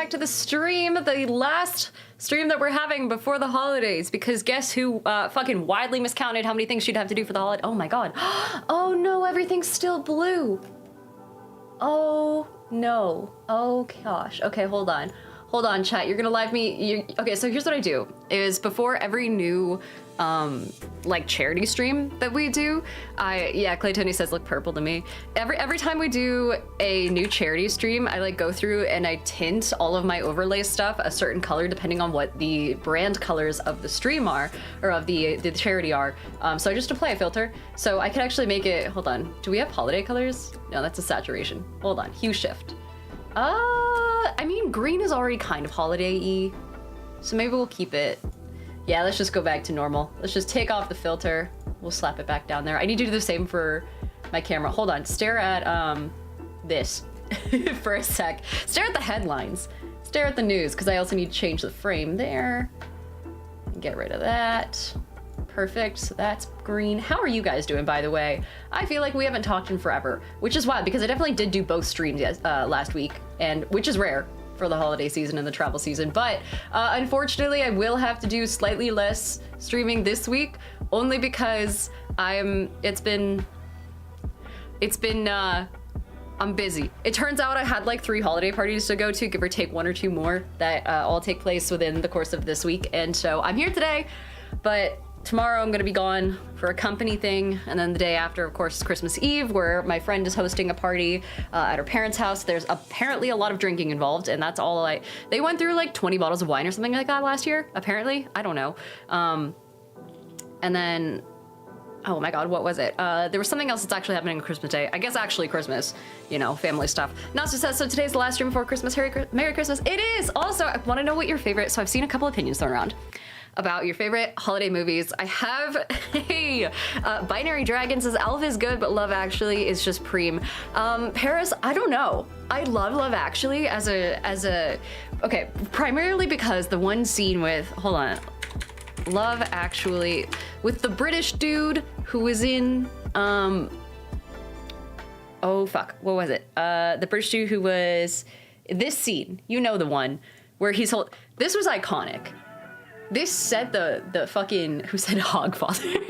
back to the stream, the last stream that we're having before the holidays, because guess who fucking widely miscounted how many things she'd have to do for the holiday? Oh my god. Oh no, everything's still blue. Oh no. Oh gosh. Okay, hold on. Hold on, chat. You're gonna live me. Okay, so here's what I do. Is before every new like charity stream that we do, Clay Tony says look purple to me. Every time we do a new charity stream, I like go through and I tint all of my overlay stuff a certain color depending on what the brand colors of the stream are, or of the charity are. So I just apply a filter. So I can actually make it, hold on. Do we have holiday colors? No, that's a saturation. Hold on, hue shift. I mean, green is already kind of holiday-y, so maybe we'll keep it. Yeah, let's just go back to normal. Let's just take off the filter. We'll slap it back down there. I need to do the same for my camera. Hold on, stare at this for a sec. Stare at the headlines. Stare at the news, because I also need to change the frame there. Get rid of that. Perfect, so that's green. How are you guys doing, by the way? I feel like we haven't talked in forever, which is wild because I definitely did do both streams last week, and which is rare for the holiday season and the travel season, but unfortunately I will have to do slightly less streaming this week, only because I'm busy. It turns out I had like 3 holiday parties to go to, give or take 1 or 2 more that all take place within the course of this week, and so I'm here today, but tomorrow I'm gonna be gone for a company thing, and then the day after, of course, is Christmas Eve, where my friend is hosting a party at her parents' house. There's apparently a lot of drinking involved, and that's all they went through like 20 bottles of wine or something like that last year, apparently. I don't know. And then, oh my god, what was it? There was something else that's actually happening on Christmas Day. I guess actually Christmas, you know, family stuff. Nasu says, so today's the last stream before Christmas. Merry Christmas. It is! Also, I wanna know what your favorite, so I've seen a couple opinions thrown around about your favorite holiday movies. I have Binary Dragon says Elf is good, but Love Actually is just preem. Paris, I don't know. I love Love Actually as a okay, primarily because the one scene with, hold on, Love Actually with the British dude who was in oh fuck, what was it? The British dude who was this scene, you know, the one where this was iconic. This set the fucking, who said Hogfather?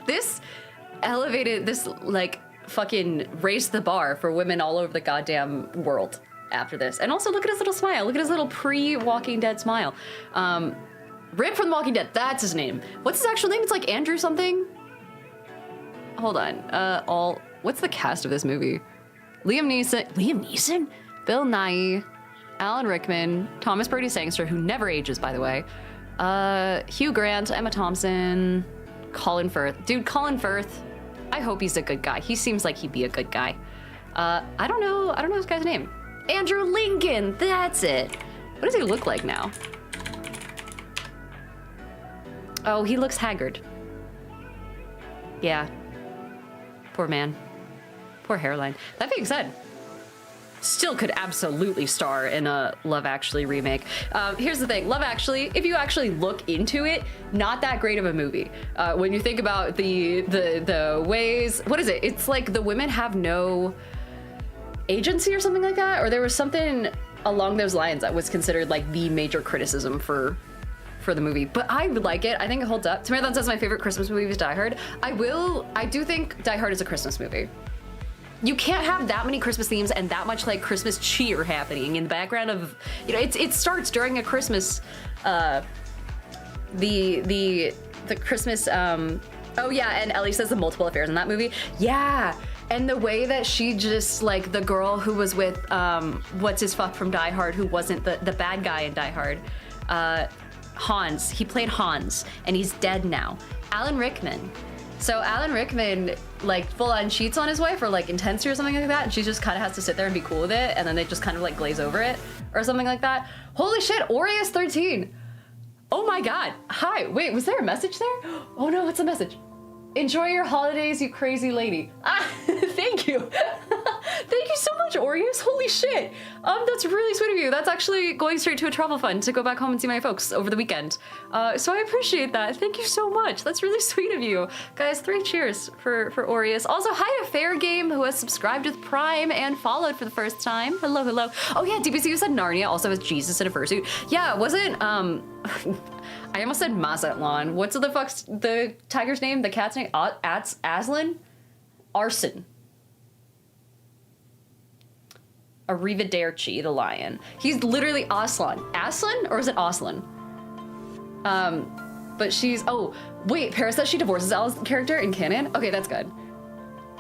This elevated, this like fucking raised the bar for women all over the goddamn world after this. And also look at his little smile. Look at his little pre-Walking Dead smile. Rip from The Walking Dead, that's his name. What's his actual name? It's like Andrew something? Hold on, what's the cast of this movie? Liam Neeson? Bill Nighy, Alan Rickman, Thomas Brady Sangster, who never ages, by the way, Hugh Grant, Emma Thompson, Colin Firth. Dude, Colin Firth, I hope he's a good guy. He seems like he'd be a good guy. I don't know this guy's name. Andrew Lincoln, that's it. What does he look like now? Oh, he looks haggard. Yeah. Poor man. Poor hairline. That being said, still could absolutely star in a Love Actually remake. Here's the thing, Love Actually, if you actually look into it, not that great of a movie. When you think about the ways, what is it? It's like the women have no agency or something like that, or there was something along those lines that was considered like the major criticism for the movie, but I would like it. I think it holds up. Tamarathon says my favorite Christmas movie is Die Hard. I do think Die Hard is a Christmas movie. You can't have that many Christmas themes and that much like Christmas cheer happening in the background of, you know, it starts during a Christmas, the Christmas, oh yeah, and Ellie says the multiple affairs in that movie. Yeah, and the way that she just, like, the girl who was with, what's his fuck from Die Hard, who wasn't the bad guy in Die Hard, Hans, he played Hans, and he's dead now. Alan Rickman. So Alan Rickman, like, full on cheats on his wife or like intensity or something like that, and she just kind of has to sit there and be cool with it, and then they just kind of like glaze over it or something like that. Holy shit, Aureus 13. Oh my god. Hi, wait, was there a message there? Oh no, what's the message? Enjoy your holidays, you crazy lady. Ah, thank you. Thank you so much, Oreos. Holy shit. That's really sweet of you. That's actually going straight to a travel fund to go back home and see my folks over the weekend. So I appreciate that. Thank you so much. That's really sweet of you. Guys, 3 cheers for Oreos. Also, hi to Fair Game, who has subscribed with Prime and followed for the first time. Hello, hello. Oh yeah, DBC said Narnia also has Jesus in a fursuit. Yeah, it wasn't, I almost said Mazatlan. What's the fuck's the tiger's name? The cat's name? Aslan? Arson. Arrivederci, the lion. He's literally Aslan. Aslan? Or is it Aslan? But she's, oh, wait, Paris says she divorces Al's character in canon? Okay, that's good.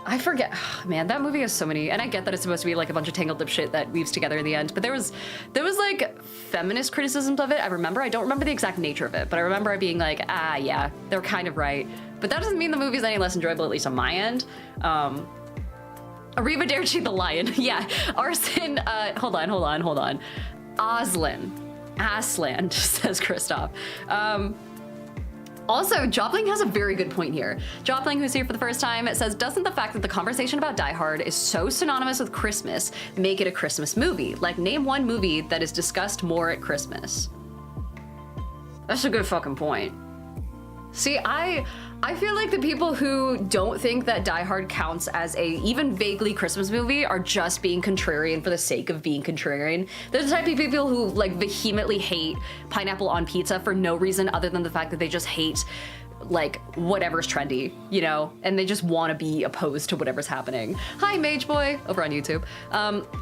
I forget, man, that movie has so many, and I get that it's supposed to be like a bunch of tangled up shit that weaves together in the end, but there was like feminist criticisms of it. I don't remember the exact nature of it, but I remember it being like, yeah, they're kind of right. But that doesn't mean the movie's any less enjoyable, at least on my end. Arrivederci the lion. Yeah, Arson, hold on. Aslan, says Christoph. Also, Jopling has a very good point here. Jopling, who's here for the first time, says, doesn't the fact that the conversation about Die Hard is so synonymous with Christmas make it a Christmas movie? Like, name one movie that is discussed more at Christmas. That's a good fucking point. See, I feel like the people who don't think that Die Hard counts as a even vaguely Christmas movie are just being contrarian for the sake of being contrarian. They're the type of people who like vehemently hate pineapple on pizza for no reason other than the fact that they just hate like whatever's trendy, you know, and they just want to be opposed to whatever's happening. Hi, Mage Boy, over on YouTube.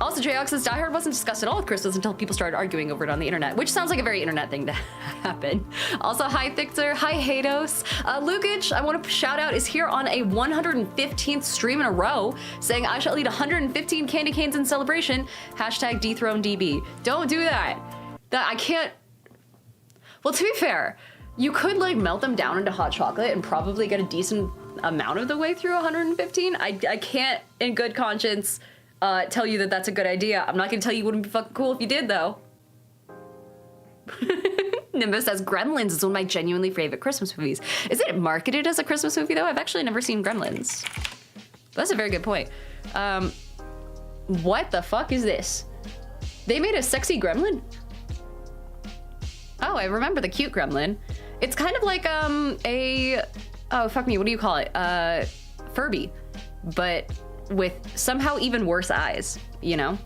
Also, Jayok says Die Hard wasn't discussed at all with Christmas until people started arguing over it on the internet, which sounds like a very internet thing to happen. Also, hi, Thictor. Hi, Hados. Lukich, I want to shout out, is here on a 115th stream in a row, saying I shall eat 115 candy canes in celebration. Hashtag DethroneDB. Don't do that. That I can't. Well, to be fair, you could like melt them down into hot chocolate and probably get a decent amount of the way through 115. I can't in good conscience tell you that that's a good idea. I'm not gonna tell you it wouldn't be fucking cool if you did though. Nimbus says Gremlins is one of my genuinely favorite Christmas movies. Is it marketed as a Christmas movie though? I've actually never seen Gremlins. That's a very good point. What the fuck is this? They made a sexy gremlin? Oh, I remember the cute gremlin. It's kind of like oh fuck me, what do you call it? Furby, but with somehow even worse eyes, you know?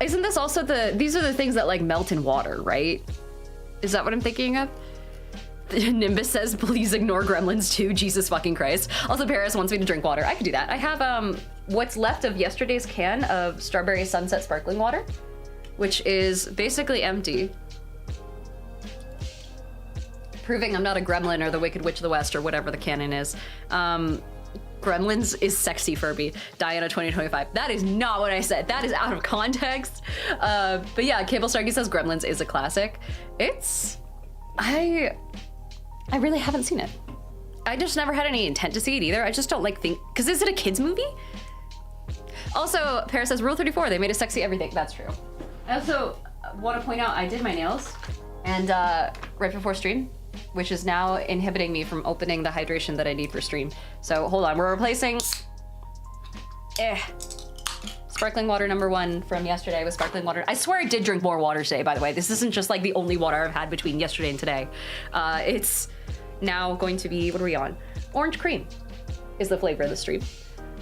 Isn't this also these are the things that like melt in water, right? Is that what I'm thinking of? Nimbus says, please ignore Gremlins too, Jesus fucking Christ. Also, Paris wants me to drink water. I could do that. I have what's left of yesterday's can of Strawberry Sunset sparkling water, which is basically empty. Proving I'm not a gremlin or the Wicked Witch of the West or whatever the canon is. Gremlins is sexy Furby. Diana 2025. That is not what I said. That is out of context. But yeah, Cable Starkey says Gremlins is a classic. I really haven't seen it. I just never had any intent to see it either. I just don't like because is it a kid's movie? Also, Paris says Rule 34, they made a sexy everything. That's true. I also want to point out I did my nails and right before stream, which is now inhibiting me from opening the hydration that I need for stream. So hold on, we're replacing sparkling water number 1 from yesterday with sparkling water. I swear I did drink more water today, by the way. This isn't just like the only water I've had between yesterday and today. It's now going to be, what are we on? Orange cream is the flavor of the stream.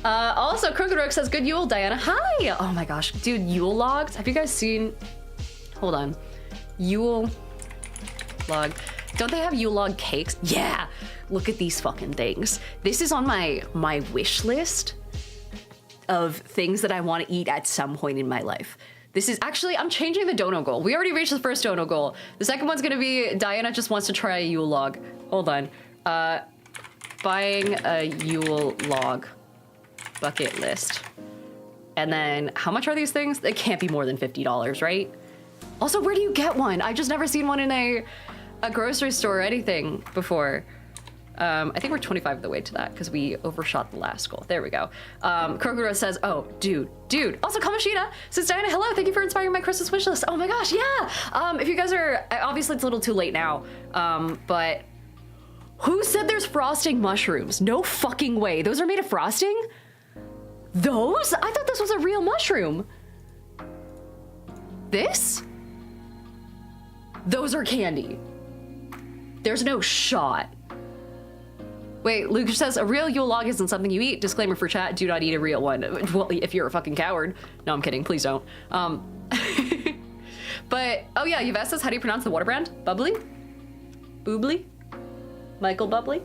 Also, Crooked Rook says, good Yule, Diana. Hi! Oh my gosh, dude, Yule logs? Have you guys seen, hold on, Yule log. Don't they have Yule log cakes? Yeah, look at these fucking things. This is on my wish list of things that I want to eat at some point in my life. This is actually, I'm changing the dono goal. We already reached the first dono goal. The second one's gonna be Diana just wants to try a Yule log. Hold on. Buying a Yule log bucket list. And then how much are these things? They can't be more than $50, right? Also, where do you get one? I've just never seen one in a grocery store or anything before. I think we're 25 of the way to that because we overshot the last goal. There we go. Kroguro says, oh, dude. Also, Kamashita says, Diana, hello, thank you for inspiring my Christmas wish list. Oh my gosh, yeah. If you guys are, obviously it's a little too late now, but who said there's frosting mushrooms? No fucking way. Those are made of frosting? Those? I thought this was a real mushroom. This? Those are candy. There's no shot. Wait, Luke says, a real Yule log isn't something you eat. Disclaimer for chat, do not eat a real one. Well, if you're a fucking coward. No, I'm kidding, please don't. But, oh yeah, Yvette says, how do you pronounce the water brand? Bubbly? Boobly? Michael Bubbly?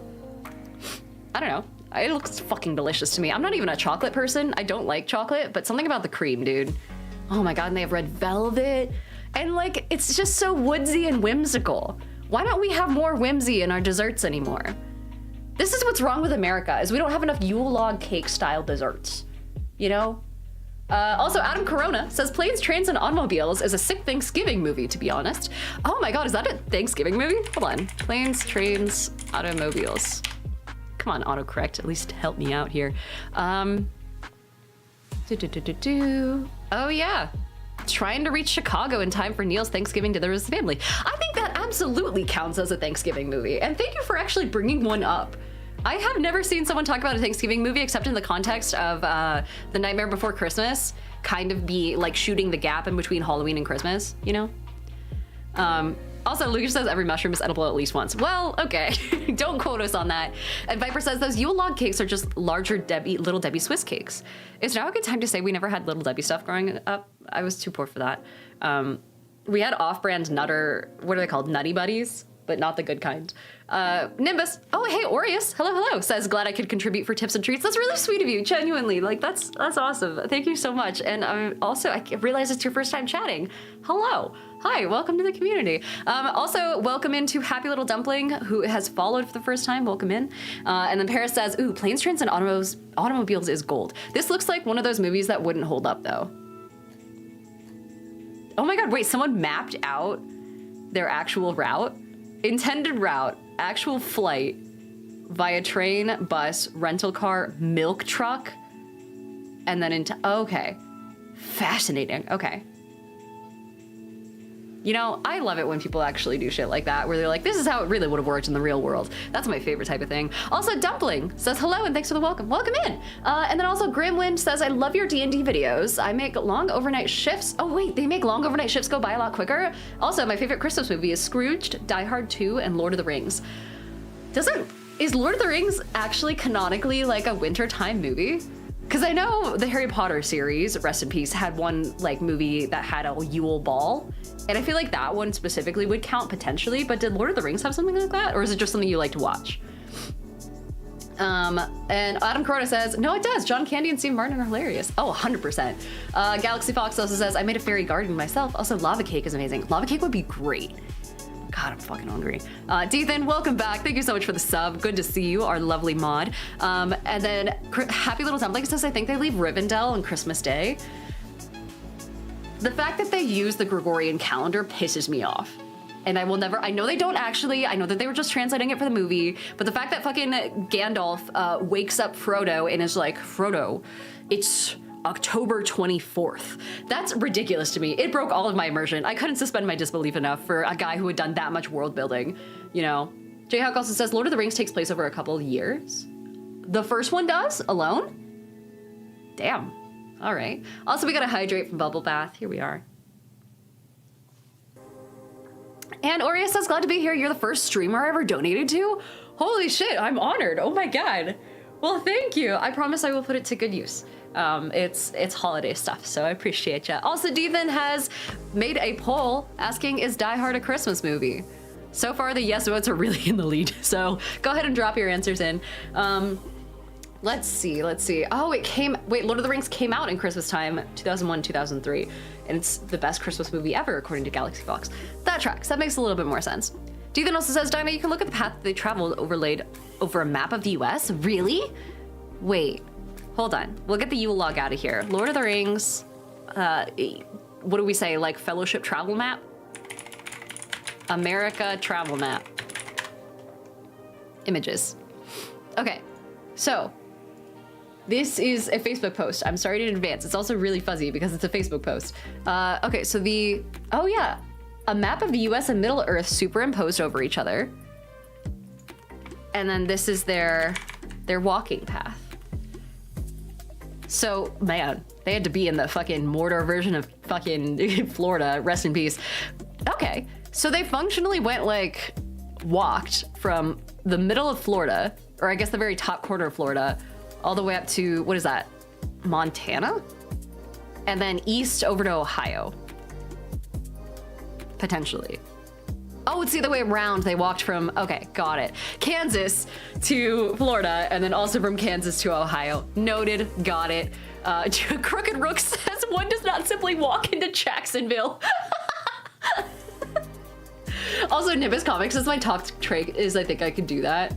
I don't know. It looks fucking delicious to me. I'm not even a chocolate person. I don't like chocolate, but something about the cream, dude. Oh my God, and they have red velvet. And like, it's just so woodsy and whimsical. Why don't we have more whimsy in our desserts anymore? This is what's wrong with America, is we don't have enough Yule log cake style desserts, you know? Also, Adam Corona says Planes, Trains, and Automobiles is a sick Thanksgiving movie, to be honest. Oh my God, is that a Thanksgiving movie? Hold on. Planes, Trains, Automobiles. Come on, autocorrect, at least help me out here. Oh yeah. Trying to reach Chicago in time for Neil's Thanksgiving dinner with his family. I think that absolutely counts as a Thanksgiving movie. And thank you for actually bringing one up. I have never seen someone talk about a Thanksgiving movie except in the context of The Nightmare Before Christmas, kind of be like shooting the gap in between Halloween and Christmas, you know? Also, Lucas says every mushroom is edible at least once. Well, okay, don't quote us on that. And Viper says those Yule log cakes are just larger Little Debbie Swiss cakes. Is now a good time to say we never had Little Debbie stuff growing up? I was too poor for that. We had off-brand Nutter, what are they called? Nutty Buddies, but not the good kind. Nimbus, oh hey, Aureus, hello, says glad I could contribute for tips and treats. That's really sweet of you, genuinely, like that's awesome. Thank you so much. And also, I realize it's your first time chatting. Hello, hi, welcome to the community. Also, welcome into Happy Little Dumpling, who has followed for the first time, welcome in. And then Paris says, ooh, Planes, Trains, and Automobiles is gold. This looks like one of those movies that wouldn't hold up though. Oh my God, wait, someone mapped out their actual route? Intended route, actual flight, via train, bus, rental car, milk truck, and then into, okay. Fascinating, okay. You know, I love it when people actually do shit like that, where they're like, this is how it really would have worked in the real world. That's my favorite type of thing. Also, Dumpling says hello and thanks for the welcome. Welcome in. And then also Grimwind says, I love your D&D videos. I make long overnight shifts. Oh wait, they make long overnight shifts go by a lot quicker. Also, my favorite Christmas movie is Scrooged, Die Hard 2, and Lord of the Rings. Is Lord of the Rings actually canonically like a wintertime movie? Because I know the Harry Potter series, rest in peace, had one like movie that had a Yule ball. And I feel like that one specifically would count potentially, but did Lord of the Rings have something like that? Or is it just something you like to watch? And Adam Corona says, no, it does. John Candy and Steve Martin are hilarious. Oh, 100%. Galaxy Fox also says, I made a fairy garden myself. Also, lava cake is amazing. Lava cake would be great. God, I'm fucking hungry. Dethan, welcome back. Thank you so much for the sub. Good to see you, our lovely mod. And then Happy Little Dumpling says, I think they leave Rivendell on Christmas Day. The fact that they use the Gregorian calendar pisses me off. And I will never, I know they don't actually, I know that they were just translating it for the movie, but the fact that fucking Gandalf wakes up Frodo and is like, Frodo, it's October 24th. That's ridiculous to me. It broke all of my immersion. I couldn't suspend my disbelief enough for a guy who had done that much world building, you know? Jayhawk also says, Lord of the Rings takes place over a couple of years. The first one does? Alone? Damn. All right. Also, we got a hydrate from Bubble Bath. Here we are. And Aurea says, glad to be here. You're the first streamer I ever donated to. Holy shit, I'm honored. Oh my God. Well, thank you. I promise I will put it to good use. It's holiday stuff, so I appreciate you. Also, Devan has made a poll asking, is Die Hard a Christmas movie? So far, the yes votes are really in the lead, so go ahead and drop your answers in. Let's see. Oh, Lord of the Rings came out in Christmas time, 2001, 2003, and it's the best Christmas movie ever, according to Galaxy Fox. That tracks. That makes a little bit more sense. Devan also says, Dinah, you can look at the path that they traveled overlaid over a map of the US? Really? Wait, hold on. We'll get the Yule log out of here. Lord of the Rings, what do we say, like Fellowship travel map? America travel map. Images. Okay, so this is a Facebook post. I'm sorry in advance. It's also really fuzzy because it's a Facebook post. Okay, so oh yeah, a map of the US and Middle Earth superimposed over each other. And then this is their walking path. So, man, they had to be in the fucking Mordor version of fucking Florida. Rest in peace. Okay, so they functionally went like, walked from the middle of Florida, or I guess the very top corner of Florida, all the way up to, what is that, Montana? And then east over to Ohio. Potentially. Oh, it's the other way around. They walked from, okay, got it. Kansas to Florida, and then also from Kansas to Ohio. Noted, got it. Crooked Rook says one does not simply walk into Jacksonville. Also, Nimbus Comics is my top trait, is I think I could do that.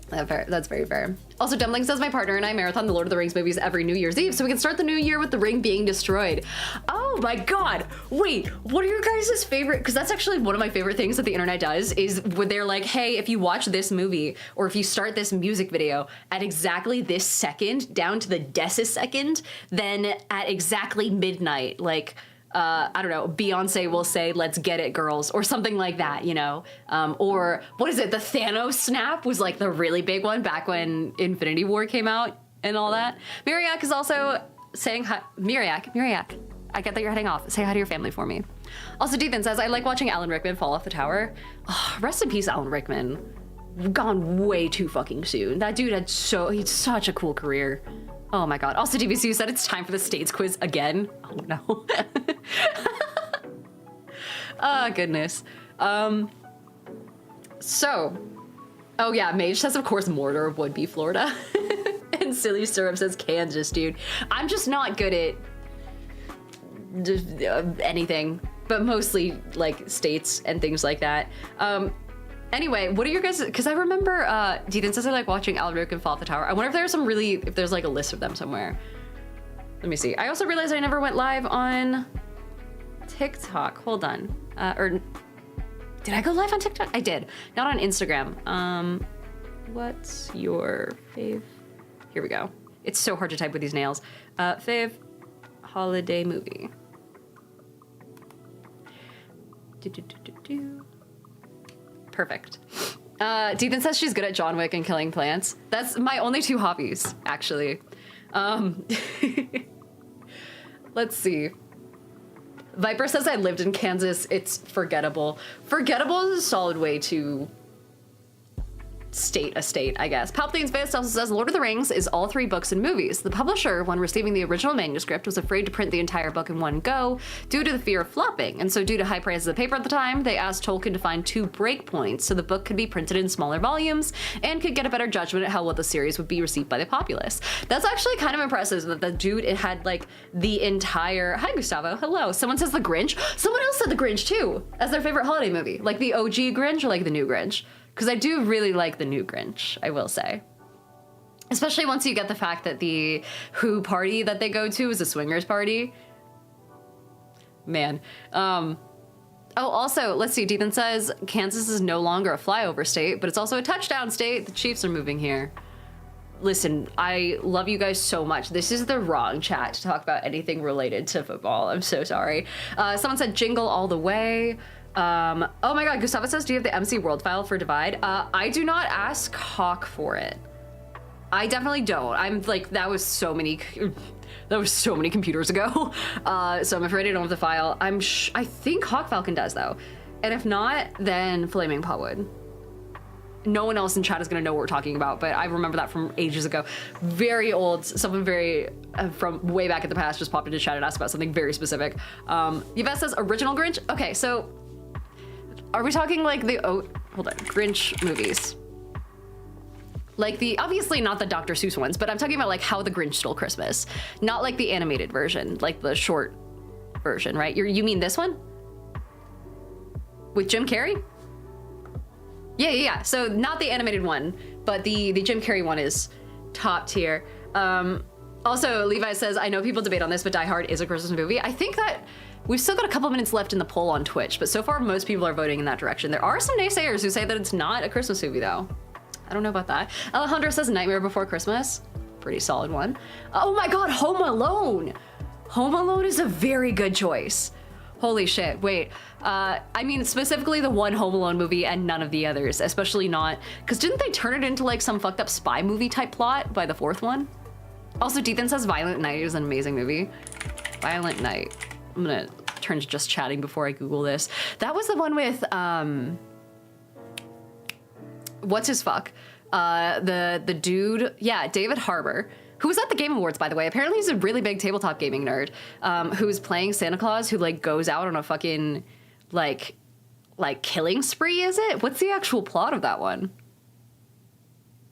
That's very fair. Also, Dumpling says my partner and I marathon the Lord of the Rings movies every New Year's Eve so we can start the new year with the ring being destroyed. Oh my God. Wait, what are your guys' favorite? Because that's actually one of my favorite things that the internet does is when they're like, hey, if you watch this movie or if you start this music video at exactly this second, down to the decisecond, then at exactly midnight, like, I don't know, Beyonce will say, let's get it, girls, or something like that, you know? Or what is it? The Thanos snap was like the really big one back when Infinity War came out and all that. Miriak is also saying hi. Miriak, I get that you're heading off. Say hi to your family for me. Also, Dethan says, I like watching Alan Rickman fall off the tower. Oh, rest in peace, Alan Rickman. Gone way too fucking soon. That dude had he's such a cool career. Oh my God. Also, DBC said it's time for the States quiz again. Oh no. Oh goodness. So, oh yeah, Mage says of course Mordor would be Florida. And Silly Syrup says Kansas, dude. I'm just not good at anything, but mostly like states and things like that. Anyway, what are your guys? Because I remember Deedon says I like watching Alan Rickman fall off the tower. I wonder if there's if there's like a list of them somewhere. Let me see. I also realized I never went live on TikTok. Hold on. Or did I go live on TikTok? I did. Not on Instagram. What's your fave? Here we go. It's so hard to type with these nails. Fave holiday movie. Perfect. Deethan says she's good at John Wick and killing plants. That's my only two hobbies, actually. Let's see. Viper says I lived in Kansas. It's forgettable. Forgettable is a solid way to state a state, I guess. Palpatine's Fist also says Lord of the Rings is all 3 books and movies. The publisher, when receiving the original manuscript, was afraid to print the entire book in one go due to the fear of flopping. And so due to high prices of paper at the time, they asked Tolkien to find 2 breakpoints so the book could be printed in smaller volumes and could get a better judgment at how well the series would be received by the populace. That's actually kind of impressive that the dude, it had like the entire, hi Gustavo, hello. Someone says The Grinch. Someone else said The Grinch too, as their favorite holiday movie. Like the OG Grinch or like the new Grinch? Because I do really like the new Grinch, I will say. Especially once you get the fact that the Who party that they go to is a swingers party. Man. Oh, also, let's see, Deethan says Kansas is no longer a flyover state, but it's also a touchdown state. The Chiefs are moving here. Listen, I love you guys so much. This is the wrong chat to talk about anything related to football. I'm so sorry. Someone said Jingle All the Way. Oh my God, Gustavo says, do you have the MC World file for Divide? I do not. Ask Hawk for it. I definitely don't. I'm like, that was so many computers ago. So I'm afraid I don't have the file. I think Hawk Falcon does though. And if not, then Flaming Paw would. No one else in chat is gonna know what we're talking about, but I remember that from ages ago. Very old, someone very, from way back in the past just popped into chat and asked about something very specific. Yvette says original Grinch. Okay, so are we talking like hold on, Grinch movies? Like obviously not the Dr. Seuss ones, but I'm talking about like How the Grinch Stole Christmas. Not like the animated version, like the short version, right? You mean this one? With Jim Carrey? Yeah. So not the animated one, but the Jim Carrey one is top tier. Also, Levi says, I know people debate on this, but Die Hard is a Christmas movie. I think that we've still got a couple minutes left in the poll on Twitch, but so far most people are voting in that direction. There are some naysayers who say that it's not a Christmas movie though. I don't know about that. Alejandro says Nightmare Before Christmas. Pretty solid one. Oh my God, Home Alone. Home Alone is a very good choice. Holy shit, wait. I mean, specifically the one Home Alone movie and none of the others, especially not, because didn't they turn it into like some fucked up spy movie type plot by the 4th one? Also, Dethan says Violent Night is an amazing movie. Violent Night. I'm gonna turn to just chatting before I Google this. That was the one with, what's his fuck? The dude, yeah, David Harbour, who was at the Game Awards, by the way. Apparently he's a really big tabletop gaming nerd, who's playing Santa Claus, who like goes out on a fucking like killing spree, is it? What's the actual plot of that one?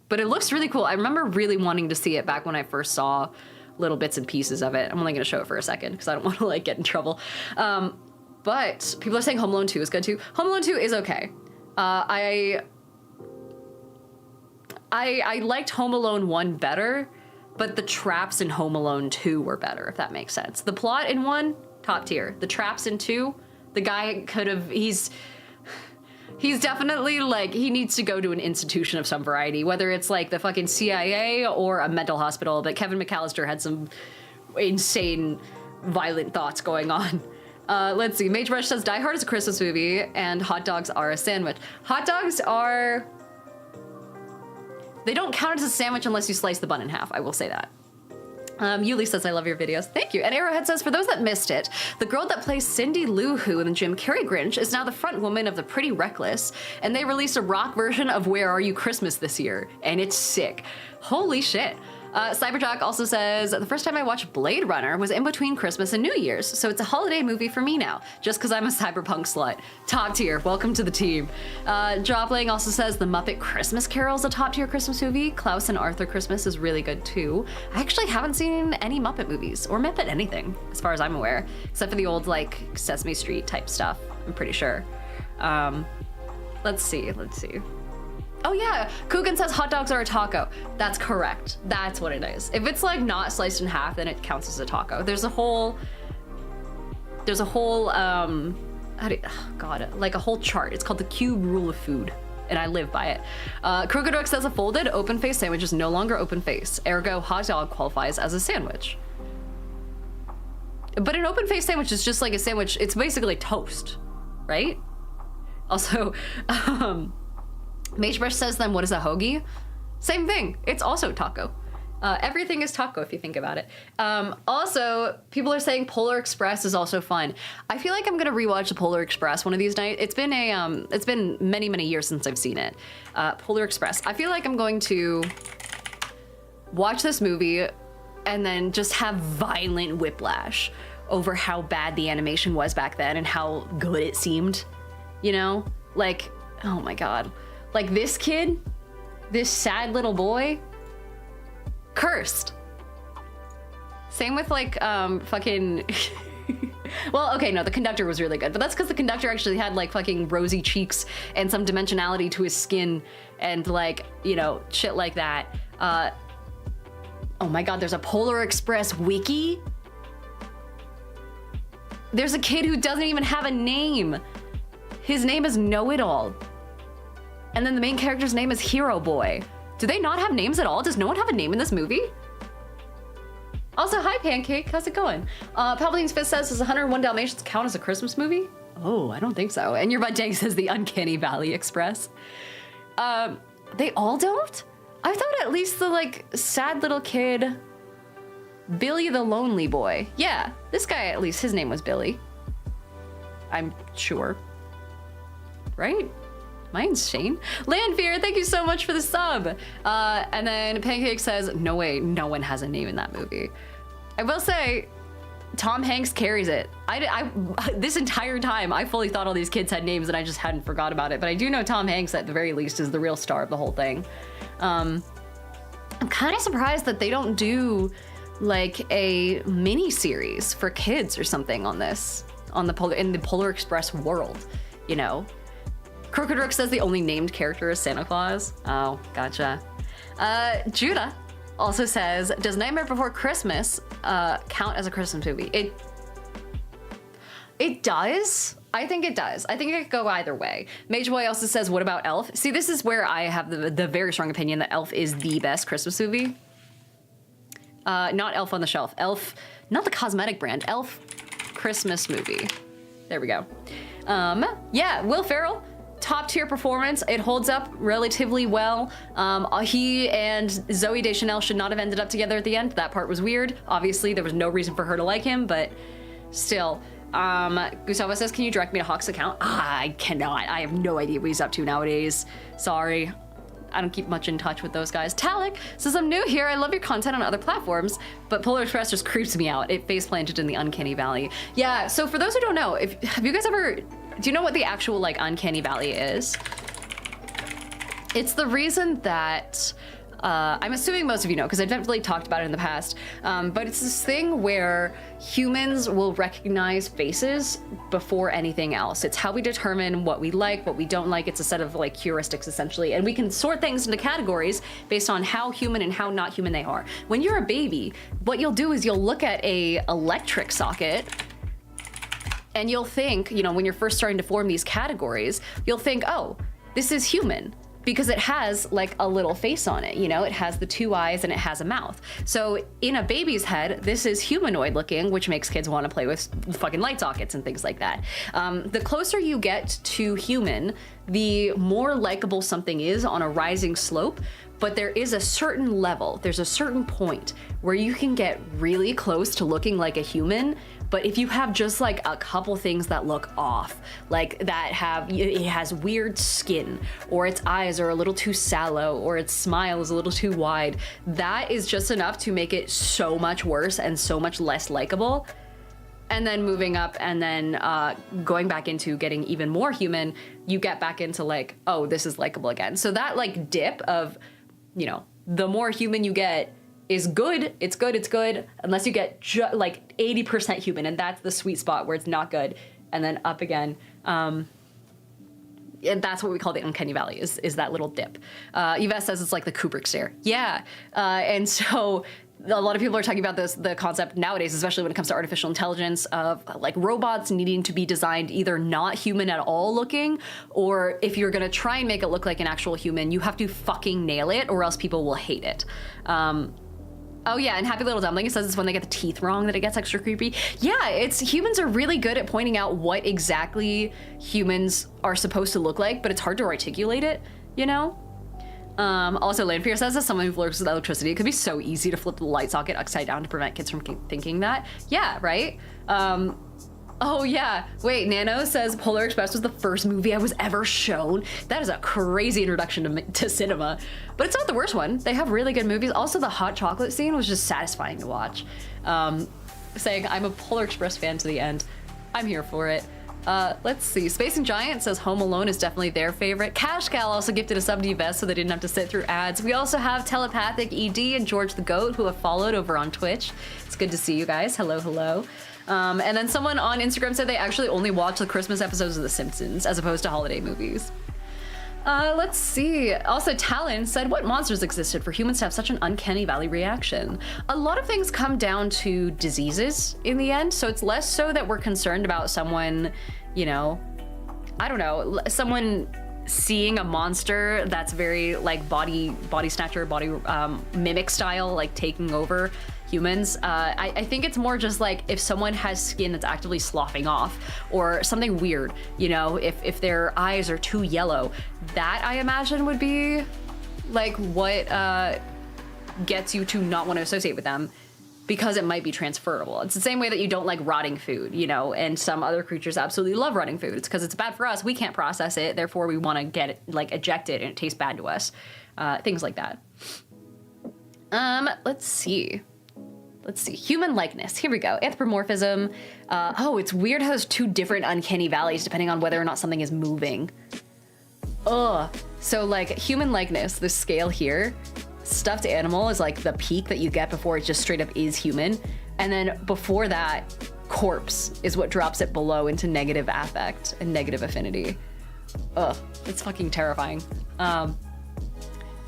But it looks really cool. I remember really wanting to see it back when I first saw little bits and pieces of it. I'm only gonna show it for a second because I don't want to like get in trouble. But people are saying Home Alone 2 is good too. Home Alone 2 is okay. I liked Home Alone 1 better, but the traps in Home Alone 2 were better, if that makes sense. The plot in 1, top tier. The traps in 2, the guy could have, he's definitely like, he needs to go to an institution of some variety, whether it's like the fucking CIA or a mental hospital, but Kevin McAllister had some insane, violent thoughts going on. Let's see, Mage Rush says Die Hard is a Christmas movie and hot dogs are a sandwich. Hot dogs are, they don't count as a sandwich unless you slice the bun in half, I will say that. Yuli says, I love your videos. Thank you. And Arrowhead says, for those that missed it, the girl that plays Cindy Lou Who in the Jim Carrey Grinch is now the front woman of the Pretty Reckless, and they released a rock version of Where Are You Christmas this year, and it's sick. Holy shit. Cyberjack also says, the first time I watched Blade Runner was in between Christmas and New Year's, so it's a holiday movie for me now, just because I'm a cyberpunk slut. Top tier, welcome to the team. Dropling also says, The Muppet Christmas Carol is a top tier Christmas movie. Klaus and Arthur Christmas is really good too. I actually haven't seen any Muppet movies, or Muppet anything, as far as I'm aware, except for the old like Sesame Street type stuff, I'm pretty sure. Let's see. Oh yeah, Coogan says hot dogs are a taco. That's correct. That's what it is. If it's like not sliced in half, then it counts as a taco. There's a whole, like a whole chart. It's called the Cube Rule of Food, and I live by it. Crooked says a folded open face sandwich is no longer open face. Ergo, hot dog qualifies as a sandwich. But an open face sandwich is just like a sandwich. It's basically toast, right? Also, Magebrush says, then what is a hoagie? Same thing, it's also taco. Everything is taco if you think about it. Also, people are saying Polar Express is also fun. I feel like I'm gonna rewatch the Polar Express one of these nights. It's been many, many years since I've seen it. Polar Express. I feel like I'm going to watch this movie and then just have violent whiplash over how bad the animation was back then and how good it seemed. You know? Like, oh my God. Like this kid, this sad little boy, cursed. Same with like fucking well, okay, no, the conductor was really good, but that's because the conductor actually had like fucking rosy cheeks and some dimensionality to his skin and like, you know, shit like that. Oh my God, there's a Polar Express wiki? There's a kid who doesn't even have a name. His name is Know-It-All. And then the main character's name is Hero Boy. Do they not have names at all? Does no one have a name in this movie? Also, hi Pancake, how's it going? Palpatine's Fist says, does 101 Dalmatians count as a Christmas movie? Oh, I don't think so. And your butt Dank says the Uncanny Valley Express. They all don't? I thought at least the like sad little kid, Billy the Lonely Boy. Yeah, this guy at least, his name was Billy. I'm sure. Right? Am I insane? Landfear, thank you so much for the sub. And then Pancake says, no way, no one has a name in that movie. I will say, Tom Hanks carries it. This entire time, I fully thought all these kids had names and I just hadn't forgot about it. But I do know Tom Hanks, at the very least, is the real star of the whole thing. I'm kind of surprised that they don't do like a mini series for kids or something on this, in the Polar Express world, you know? Crooked Rook says the only named character is Santa Claus. Oh, gotcha. Judah also says, does Nightmare Before Christmas count as a Christmas movie? It does. I think it does. I think it could go either way. Mage Boy also says, what about Elf? See, this is where I have the very strong opinion that Elf is the best Christmas movie. Not Elf on the Shelf. Elf, not the cosmetic brand. Elf Christmas movie. There we go. Yeah, Will Ferrell. top tier performance. It holds up relatively well. He and Zoe Deschanel should not have ended up together at the end. That part was weird. Obviously, there was no reason for her to like him, but still. Gustavo says, can you direct me to Hawk's account? I cannot. I have no idea what he's up to nowadays. Sorry. I don't keep much in touch with those guys. Talik says, I'm new here. I love your content on other platforms, but Polar Express just creeps me out. It face planted in the Uncanny Valley. Yeah, so for those who don't know, have you guys ever, do you know what the actual like Uncanny Valley is? It's the reason that, I'm assuming most of you know, because I've definitely talked about it in the past, but it's this thing where humans will recognize faces before anything else. It's how we determine what we like, what we don't like. It's a set of like heuristics essentially, and we can sort things into categories based on how human and how not human they are. When you're a baby, what you'll do is you'll look at a electric socket and you'll think, you know, when you're first starting to form these categories, you'll think, oh, this is human, because it has like a little face on it, you know, it has the 2 eyes and it has a mouth. So in a baby's head, this is humanoid looking, which makes kids want to play with fucking light sockets and things like that. The closer you get to human, the more likable something is on a rising slope, but there is a certain level, there's a certain point where you can get really close to looking like a human. But if you have just like a couple things that look off, like that it has weird skin, or its eyes are a little too sallow, or its smile is a little too wide, that is just enough to make it so much worse and so much less likable. And then moving up and then going back into getting even more human, you get back into like, oh, this is likable again. So that like dip of, you know, the more human you get, is good, it's good, it's good, unless you get like 80% human, and that's the sweet spot where it's not good, and then up again. And that's what we call the Uncanny Valley, is that little dip. Yves says it's like the Kubrick stare. Yeah, and so a lot of people are talking about the concept nowadays, especially when it comes to artificial intelligence, of like robots needing to be designed either not human at all looking, or if you're gonna try and make it look like an actual human, you have to fucking nail it, or else people will hate it. Oh yeah, and Happy Little Dumpling says it's when they get the teeth wrong that it gets extra creepy. Yeah, humans are really good at pointing out what exactly humans are supposed to look like, but it's hard to articulate it, you know? Also, Landfear says, as someone who flirts with electricity, it could be so easy to flip the light socket upside down to prevent kids from thinking that. Yeah, right? Oh yeah, wait, Nano says Polar Express was the first movie I was ever shown. That is a crazy introduction to cinema, but it's not the worst one. They have really good movies. Also, the hot chocolate scene was just satisfying to watch. Saying I'm a Polar Express fan to the end. I'm here for it. Let's see, Spacing Giant says Home Alone is definitely their favorite. Cash Gal also gifted a sub to Yves so they didn't have to sit through ads. We also have Telepathic ED and George the Goat who have followed over on Twitch. It's good to see you guys. Hello, hello. And then someone on Instagram said they actually only watch the Christmas episodes of The Simpsons as opposed to holiday movies. Let's see. Also, Talon said, what monsters existed for humans to have such an uncanny valley reaction? A lot of things come down to diseases in the end, so it's less so that we're concerned about someone, you know, I don't know, someone seeing a monster that's very like body snatcher, body mimic style, like taking over humans. I think it's more just like if someone has skin that's actively sloughing off or something weird, you know, if their eyes are too yellow, that I imagine would be like what gets you to not want to associate with them, because it might be transferable. It's the same way that you don't like rotting food, you know, and some other creatures absolutely love rotting food. It's because it's bad for us. We can't process it. Therefore, we want to get it, like eject it, and it tastes bad to us. Things like that. Let's see. Human likeness. Here we go. Anthropomorphism. Oh, it's weird how there's two different uncanny valleys depending on whether or not something is moving. Ugh. So like human likeness, this scale here, stuffed animal is like the peak that you get before it just straight up is human. And then before that, corpse is what drops it below into negative affect and negative affinity. Ugh, it's fucking terrifying.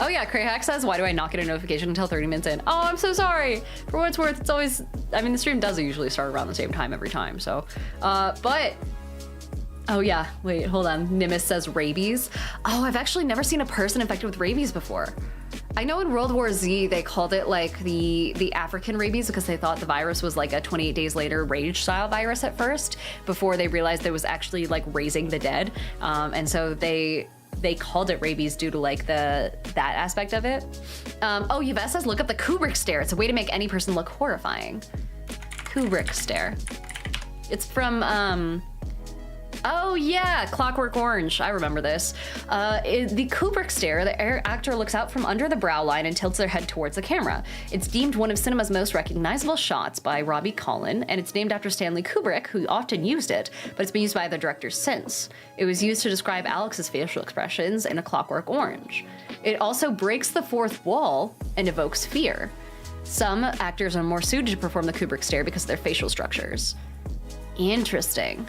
Oh yeah, Crayhack says, why do I not get a notification until 30 minutes in? Oh, I'm so sorry. For what it's worth, it's always, I mean, the stream does usually start around the same time every time, so. But, oh yeah, wait, hold on. Nimbus says rabies. Oh, I've actually never seen a person infected with rabies before. I know in World War Z they called it like the African rabies because they thought the virus was like a 28 days later rage style virus at first, before they realized it was actually like raising the dead, and so they called it rabies due to like that aspect of it. Oh, Yves says look up the Kubrick stare. It's a way to make any person look horrifying. Kubrick stare. It's from oh yeah, Clockwork Orange. I remember this. The Kubrick stare, the actor looks out from under the brow line and tilts their head towards the camera. It's deemed one of cinema's most recognizable shots by Robbie Collin, and it's named after Stanley Kubrick, who often used it, but it's been used by other directors since. It was used to describe Alex's facial expressions in A Clockwork Orange. It also breaks the fourth wall and evokes fear. Some actors are more suited to perform the Kubrick stare because of their facial structures. Interesting.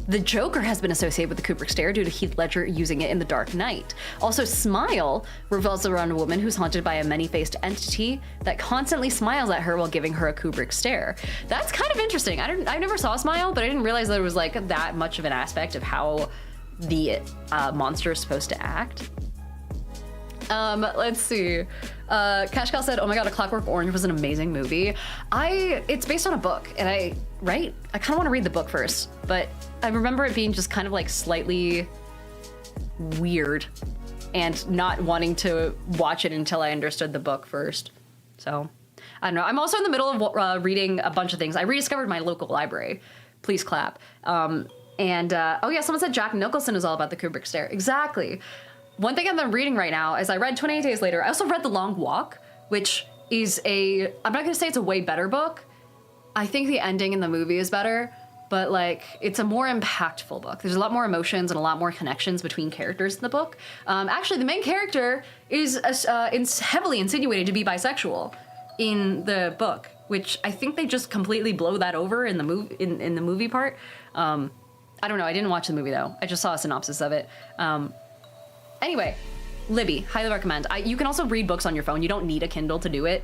The Joker has been associated with the Kubrick stare due to Heath Ledger using it in The Dark Knight. Also, Smile revolves around a woman who's haunted by a many-faced entity that constantly smiles at her while giving her a Kubrick stare. That's kind of interesting. I never saw Smile, but I didn't realize that it was like that much of an aspect of how the monster is supposed to act. Let's see. Cashcal said, oh my god, A Clockwork Orange was an amazing movie. It's based on a book, and I kind of want to read the book first, but I remember it being just kind of like slightly weird and not wanting to watch it until I understood the book first. So, I don't know. I'm also in the middle of reading a bunch of things. I rediscovered my local library. Please clap. Oh yeah, someone said Jack Nicholson is all about the Kubrick stare. Exactly. One thing I'm reading right now is I read 28 Days Later. I also read The Long Walk, which is I'm not gonna say it's a way better book. I think the ending in the movie is better, but like it's a more impactful book. There's a lot more emotions and a lot more connections between characters in the book. Actually, the main character is heavily insinuated to be bisexual in the book, which I think they just completely blow that over in the movie in the movie part. I don't know. I didn't watch the movie though. I just saw a synopsis of it. Anyway, Libby, highly recommend. You can also read books on your phone. You don't need a Kindle to do it,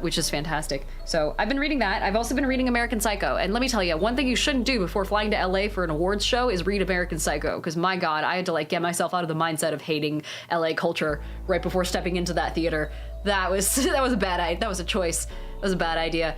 which is fantastic. So I've been reading that. I've also been reading American Psycho. And let me tell you, one thing you shouldn't do before flying to LA for an awards show is read American Psycho. Because my God, I had to like get myself out of the mindset of hating LA culture right before stepping into that theater. That was a bad idea. That was a choice. That was a bad idea.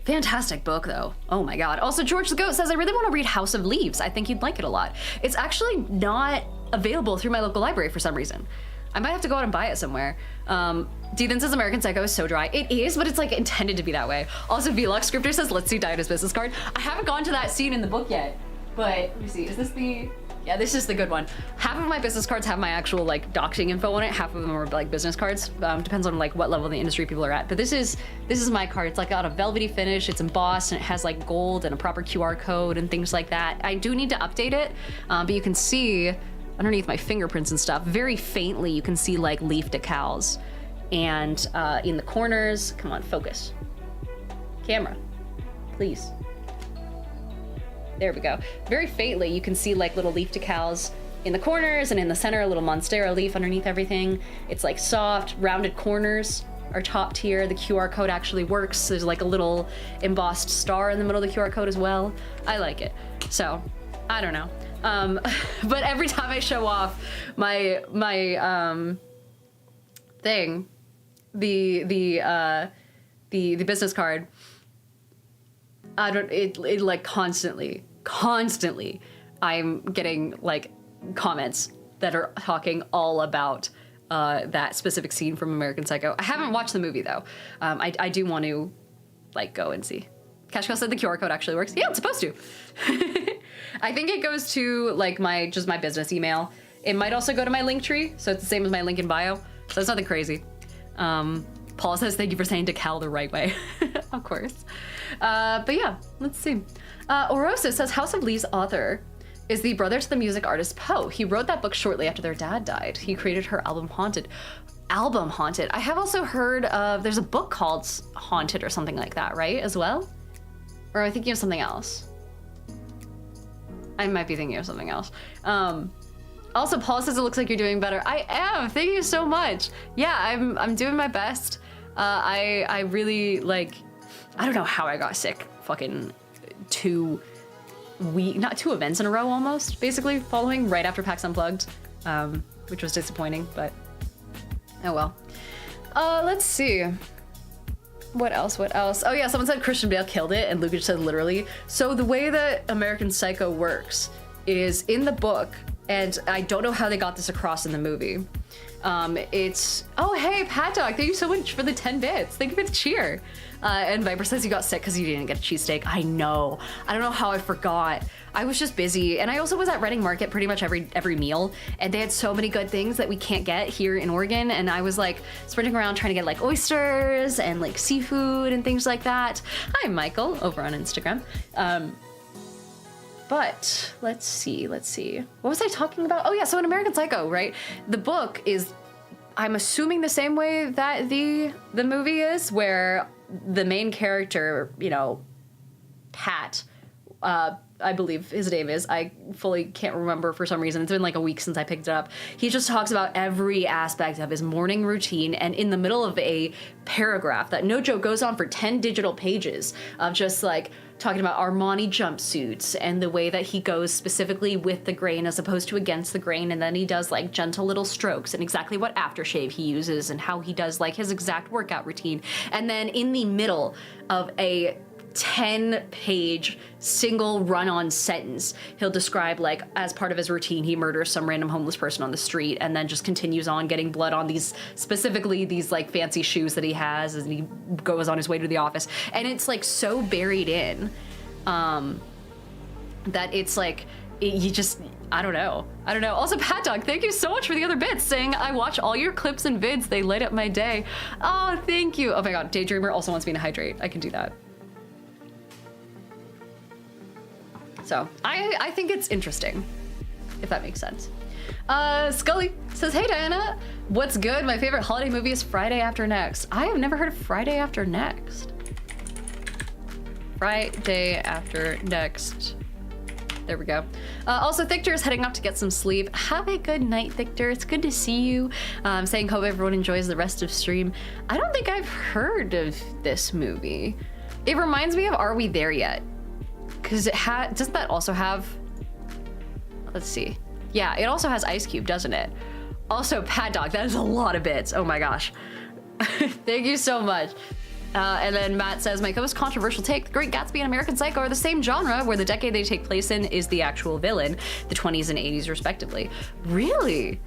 Fantastic book though. Oh my God. Also, George the Goat says, I really want to read House of Leaves. I think you'd like it a lot. It's actually not available through my local library for some reason. I might have to go out and buy it somewhere. Dethan says American Psycho is so dry. It is, but it's like intended to be that way. Also, Vlog Scripter says, let's see Diana's business card. I haven't gone to that scene in the book yet, but let me see, is this the, yeah, this is the good one. Half of my business cards have my actual like doxing info on it. Half of them are like business cards. Depends on like what level of the industry people are at. But this is my card. It's like got a velvety finish. It's embossed and it has like gold and a proper QR code and things like that. I do need to update it, but you can see underneath my fingerprints and stuff, very faintly, you can see like leaf decals. And in the corners, come on, focus. Camera, please. There we go. Very faintly, you can see like little leaf decals in the corners and in the center, a little Monstera leaf underneath everything. It's like soft, rounded corners are top tier. The QR code actually works. There's like a little embossed star in the middle of the QR code as well. I like it. So, I don't know. But every time I show off my thing, the business card, it like constantly I'm getting like comments that are talking all about that specific scene from American Psycho. I haven't watched the movie though. I do want to like go and see. Cashco said the QR code actually works. Yeah, it's supposed to. I think it goes to like my business email. It might also go to my link tree, so it's the same as my link in bio. So it's nothing crazy. Paul says thank you for saying decal the right way. Of course. But yeah, let's see. Orosa says House of Leaves author is the brother to the music artist Poe. He wrote that book shortly after their dad died. He created her album Haunted. I have also heard of, there's a book called Haunted or something like that, right, as well? Or am I thinking of something else? I might be thinking of something else. Also, Paul says it looks like you're doing better. I am, thank you so much. Yeah, I'm doing my best. I really like, I don't know how I got sick. Fucking not 2 events in a row almost, basically following right after PAX Unplugged, which was disappointing, but Oh well. Let's see. What else? What else? Oh yeah, someone said Christian Bale killed it, and Lucas said literally. So the way that American Psycho works is in the book, and I don't know how they got this across in the movie. It's, oh hey, Pat Dog, thank you so much for the 10 bits. Thank you for the cheer. And Viper says you got sick because you didn't get a cheesesteak. I know. I don't know how I forgot. I was just busy, and I also was at Reading Market pretty much every meal, and they had so many good things that we can't get here in Oregon, and I was like sprinting around trying to get like oysters and like seafood and things like that. Hi, Michael, over on Instagram. But let's see. What was I talking about? Oh yeah, so in American Psycho, right? The book is, I'm assuming the same way that the movie is, where the main character, you know, Pat, I believe his name is, I fully can't remember for some reason. It's been like a week since I picked it up. He just talks about every aspect of his morning routine, and in the middle of a paragraph that, no joke, goes on for 10 digital pages of just like talking about Armani jumpsuits and the way that he goes specifically with the grain as opposed to against the grain, and then he does like gentle little strokes and exactly what aftershave he uses and how he does like his exact workout routine. And then in the middle of a 10-page single run-on sentence, he'll describe like as part of his routine he murders some random homeless person on the street, and then just continues on getting blood on these, specifically these like fancy shoes that he has, and he goes on his way to the office, and it's like so buried in that it's like you just, I don't know. Also, Pat Dog, thank you so much for the other bits, saying I watch all your clips and vids, they light up my day. Oh, thank you. Oh my god, Daydreamer also wants me to hydrate. I can do that. So I think it's interesting, if that makes sense. Scully says, hey Diana, what's good? My favorite holiday movie is Friday After Next. I have never heard of Friday After Next. Friday After Next. There we go. Also, Victor is heading off to get some sleep. Have a good night, Victor. It's good to see you. Saying hope everyone enjoys the rest of stream. I don't think I've heard of this movie. It reminds me of Are We There Yet? Because doesn't that also have, let's see. Yeah, it also has Ice Cube, doesn't it? Also, Pat Dog, that is a lot of bits. Oh my gosh. Thank you so much. And then Matt says, my most controversial take, The Great Gatsby and American Psycho are the same genre, where the decade they take place in is the actual villain, the 20s and 80s respectively. Really?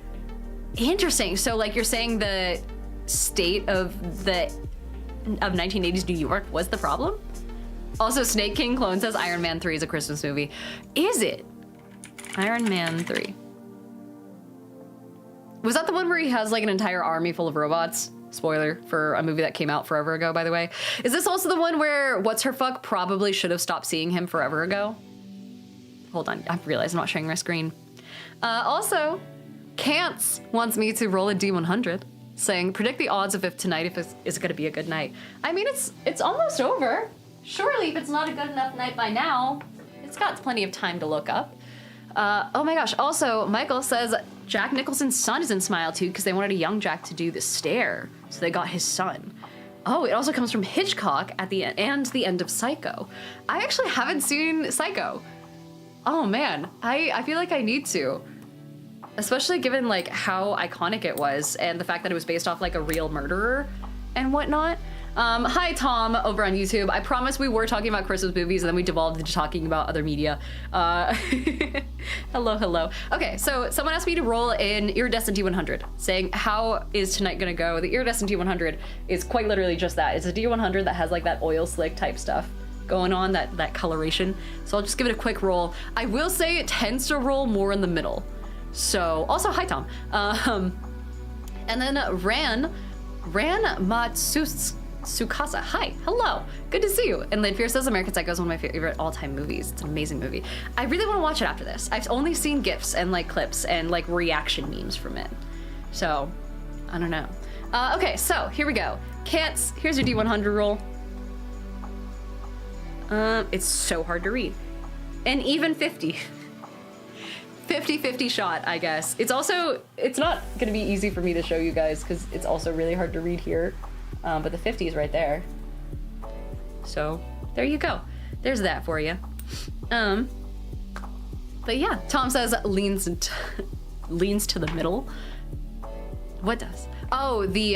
Interesting. So like you're saying the state of 1980s New York was the problem? Also, Snake King Clone says Iron Man 3 is a Christmas movie. Is it? Iron Man 3. Was that the one where he has like an entire army full of robots? Spoiler for a movie that came out forever ago, by the way. Is this also the one where What's-Her-Fuck probably should have stopped seeing him forever ago? Hold on, I realize I'm not sharing my screen. Also, Kants wants me to roll a D100, saying, predict the odds of if tonight is gonna be a good night. I mean, it's almost over. Surely, if it's not a good enough night by now, it's got plenty of time to look up. Oh my gosh, also, Michael says Jack Nicholson's son is in Smile 2 because they wanted a young Jack to do the stare, so they got his son. Oh, it also comes from Hitchcock at the end, and the end of Psycho. I actually haven't seen Psycho. Oh man, I feel like I need to. Especially given like how iconic it was, and the fact that it was based off like a real murderer and whatnot. Hi Tom over on YouTube. I promise we were talking about Christmas movies and then we devolved into talking about other media. Hello. Okay, so someone asked me to roll an Iridescent D100, saying how is tonight gonna go? The Iridescent D100 is quite literally just that. It's a D100 that has like that oil slick type stuff going on, that coloration. So I'll just give it a quick roll. I will say it tends to roll more in the middle. So, also hi Tom. And then Ran Matsukasa. Hi, hello, good to see you. And Lynn Fierce says American Psycho is one of my favorite all-time movies. It's an amazing movie. I really want to watch it after this. I've only seen GIFs and like clips and like reaction memes from it. So, I don't know. Okay, so here we go. Cats, here's your D100 roll. It's so hard to read. An even 50. 50-50 shot, I guess. It's not gonna be easy for me to show you guys because it's also really hard to read here. But the 50 is right there. So there you go. There's that for you. But yeah, Tom says leans to the middle. What does? Oh, the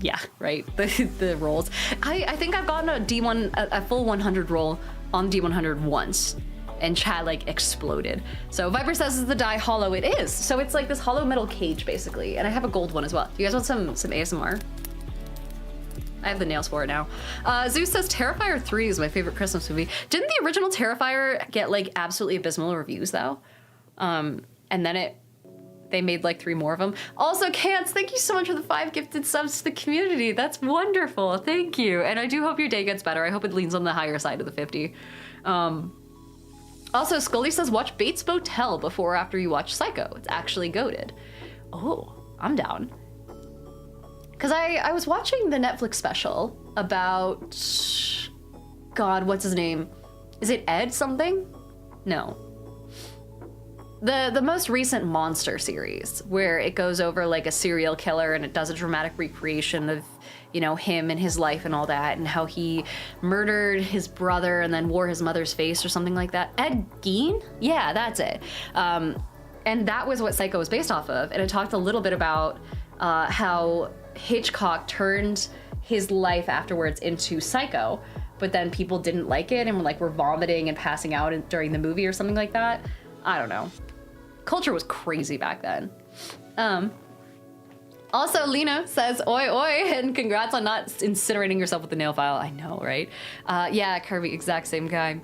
yeah, right. The rolls. I think I've gotten a D1, a full 100 roll on D100 once, and chat like exploded. So Viper says it's the die hollow. It is. So it's like this hollow metal cage basically, and I have a gold one as well. Do you guys want some ASMR? I have the nails for it now. Zeus says Terrifier 3 is my favorite Christmas movie. Didn't the original Terrifier get like absolutely abysmal reviews though? And then they made like 3 more of them. Also, Cants, thank you so much for the 5 gifted subs to the community. That's wonderful. Thank you. And I do hope your day gets better. I hope it leans on the higher side of the 50. Also, Scully says watch Bates Motel before or after you watch Psycho. It's actually goated. Oh, I'm down. Because I was watching the Netflix special about, God, what's his name? Is it Ed something? No. The most recent Monster series, where it goes over like a serial killer and it does a dramatic recreation of, you know, him and his life and all that, and how he murdered his brother and then wore his mother's face or something like that. Ed Gein? Yeah, that's it. And that was what Psycho was based off of. And it talked a little bit about how Hitchcock turned his life afterwards into Psycho, but then people didn't like it and were vomiting and passing out during the movie or something like that. I don't know. Culture was crazy back then. Also, Lena says, oi, oi, and congrats on not incinerating yourself with the nail file. I know, right? Yeah, Kirby, exact same guy.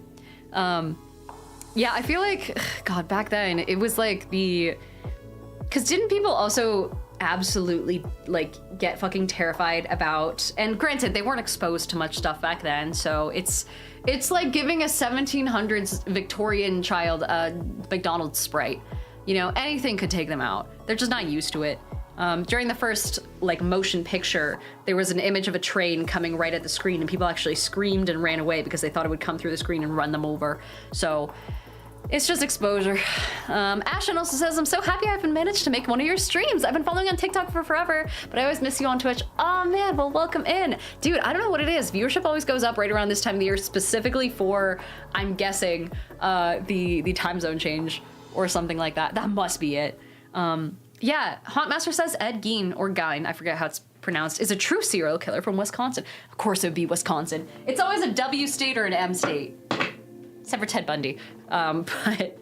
Yeah, I feel like, God, back then, it was like because didn't people also absolutely like get fucking terrified about, and granted, they weren't exposed to much stuff back then, so it's like giving a 1700s Victorian child a McDonald's Sprite. You know, anything could take them out. They're just not used to it. During the first like motion picture, there was an image of a train coming right at the screen, and people actually screamed and ran away because they thought it would come through the screen and run them over. So it's just exposure. Ashen also says, I'm so happy I've managed to make one of your streams. I've been following on TikTok for forever, but I always miss you on Twitch. Oh man, well, welcome in. Dude, I don't know what it is. Viewership always goes up right around this time of the year, specifically for, I'm guessing, the time zone change or something like that. That must be it. Yeah, Hauntmaster says Ed Gein, or Gein, I forget how it's pronounced, is a true serial killer from Wisconsin. Of course it would be Wisconsin. It's always a W state or an M state. Except for Ted Bundy. But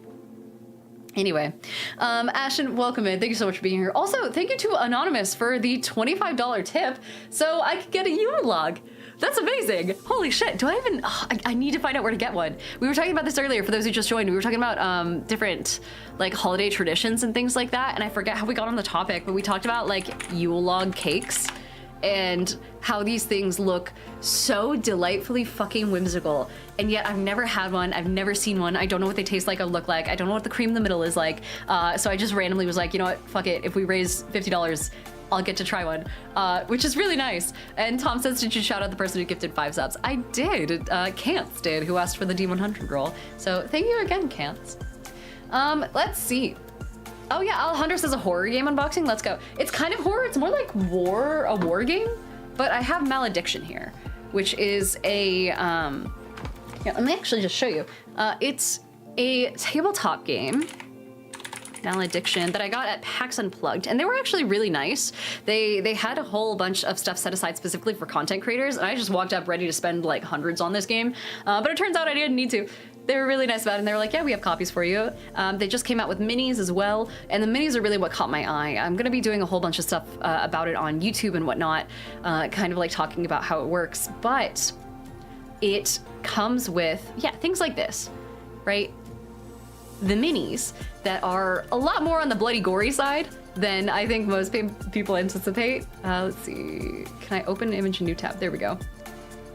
anyway, Ashton, welcome in. Thank you so much for being here. Also, thank you to Anonymous for the $25 tip so I could get a Yule log. That's amazing. Holy shit. Do I even, I need to find out where to get one. We were talking about this earlier for those who just joined. We were talking about different like holiday traditions and things like that. And I forget how we got on the topic, but we talked about like Yule log cakes and how these things look so delightfully fucking whimsical. And yet I've never had one, I've never seen one, I don't know what they taste like or look like, I don't know what the cream in the middle is like, so I just randomly was like, you know what, fuck it, if we raise $50, I'll get to try one, which is really nice. And Tom says, did you shout out the person who gifted 5 subs? I did, Kantz did, who asked for the D100 roll. So thank you again, Kantz. Let's see. Oh yeah, Alejandro says a horror game unboxing. Let's go. It's kind of horror. It's more like a war game, but I have Malediction here, which is a, yeah, let me actually just show you. It's a tabletop game, Malediction, that I got at PAX Unplugged, and they were actually really nice. They had a whole bunch of stuff set aside specifically for content creators, and I just walked up ready to spend like hundreds on this game, but it turns out I didn't need to. They were really nice about it, and they were like, yeah, we have copies for you. They just came out with minis as well, and the minis are really what caught my eye. I'm gonna be doing a whole bunch of stuff about it on YouTube and whatnot, kind of like talking about how it works, but it comes with, yeah, things like this, right? The minis that are a lot more on the bloody gory side than I think most people anticipate. Let's see, can I open an image in new tab? There we go.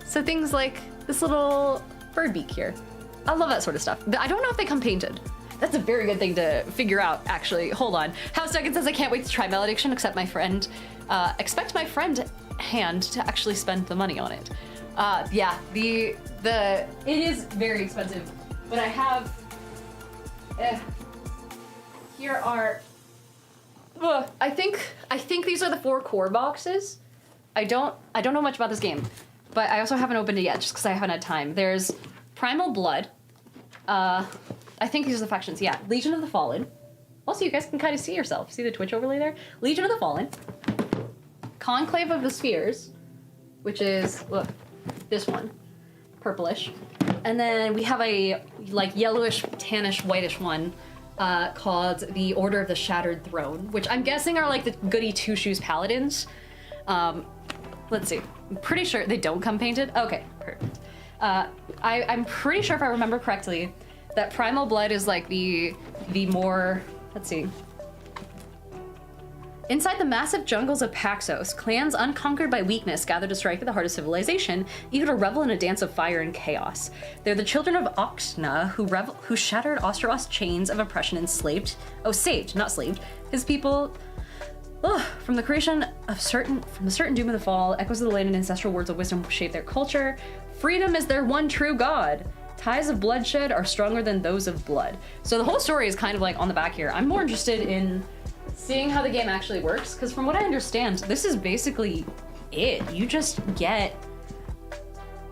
So things like this little bird beak here. I love that sort of stuff. I don't know if they come painted. That's a very good thing to figure out, actually. Hold on. House Duggan says, I can't wait to try Malediction, except my friend, expect my friend hand to actually spend the money on it. Yeah, it is very expensive, but I have, here are, I think these are the 4 core boxes. I don't know much about this game, but I also haven't opened it yet just because I haven't had time. There's Primal Blood. I think these are the factions. Yeah, Legion of the Fallen. Also, you guys can kind of see yourself. See the Twitch overlay there? Legion of the Fallen. Conclave of the Spheres, which is, look, this one. Purplish. And then we have a, like, yellowish, tannish, whitish one called the Order of the Shattered Throne, which I'm guessing are, like, the goody two-shoes paladins. Let's see. I'm pretty sure they don't come painted. Okay, perfect. I'm pretty sure if I remember correctly that Primal Blood is like the more, let's see. Inside the massive jungles of Paxos, clans unconquered by weakness gather to strike at the heart of civilization, eager to revel in a dance of fire and chaos. They're the children of Oxna who shattered Ostrogoth's chains of oppression and saved, not slaved, his people. From the creation of from the certain doom of the fall, echoes of the land and ancestral words of wisdom shape their culture. Freedom is their one true god. Ties of bloodshed are stronger than those of blood. So the whole story is kind of like on the back here. I'm more interested in seeing how the game actually works, because from what I understand, this is basically it. You just get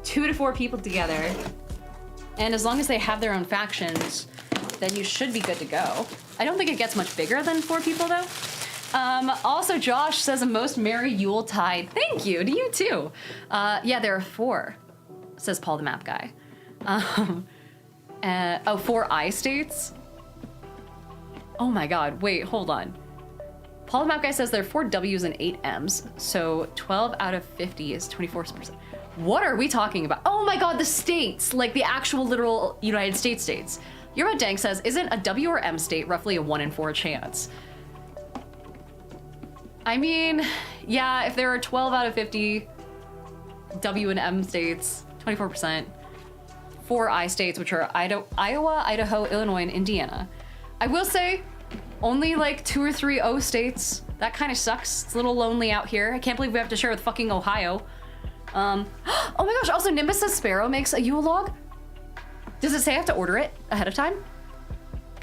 2 to 4 people together, and as long as they have their own factions, then you should be good to go. I don't think it gets much bigger than 4 people though. Also, Josh says a most merry Yuletide. Thank you, to you too. Yeah, there are 4, says Paul the Map Guy. 4 I states? Oh my god, wait, hold on. Paul the Map Guy says there are 4 W's and 8 M's, so 12 out of 50 is 24%. What are we talking about? Oh my god, the states! Like the actual literal United States. Euro Dank says, isn't a W or M state roughly a 1 in 4 chance? I mean, yeah, if there are 12 out of 50 W and M states, 24%, 4 I states, which are Iowa, Idaho, Illinois, and Indiana. I will say, only like 2 or 3 O states. That kind of sucks. It's a little lonely out here. I can't believe we have to share with fucking Ohio. Oh my gosh, also Nimbus says Sparrow makes a Yule log. Does it say I have to order it ahead of time?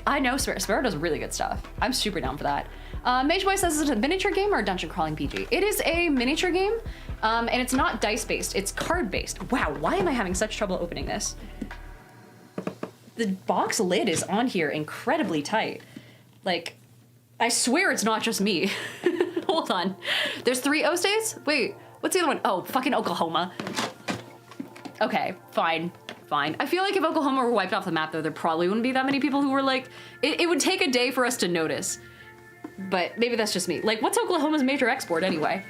I know Sparrow does really good stuff. I'm super down for that. Mage Boy says, is it a miniature game or a dungeon crawling PG? It is a miniature game, and it's not dice-based, it's card-based. Wow, why am I having such trouble opening this? The box lid is on here incredibly tight. Like, I swear it's not just me. Hold on. There's 3 O states? Wait, what's the other one? Oh, fucking Oklahoma. Okay, fine. I feel like if Oklahoma were wiped off the map, though, there probably wouldn't be that many people who were like, it would take a day for us to notice. But maybe that's just me. Like, what's Oklahoma's major export anyway?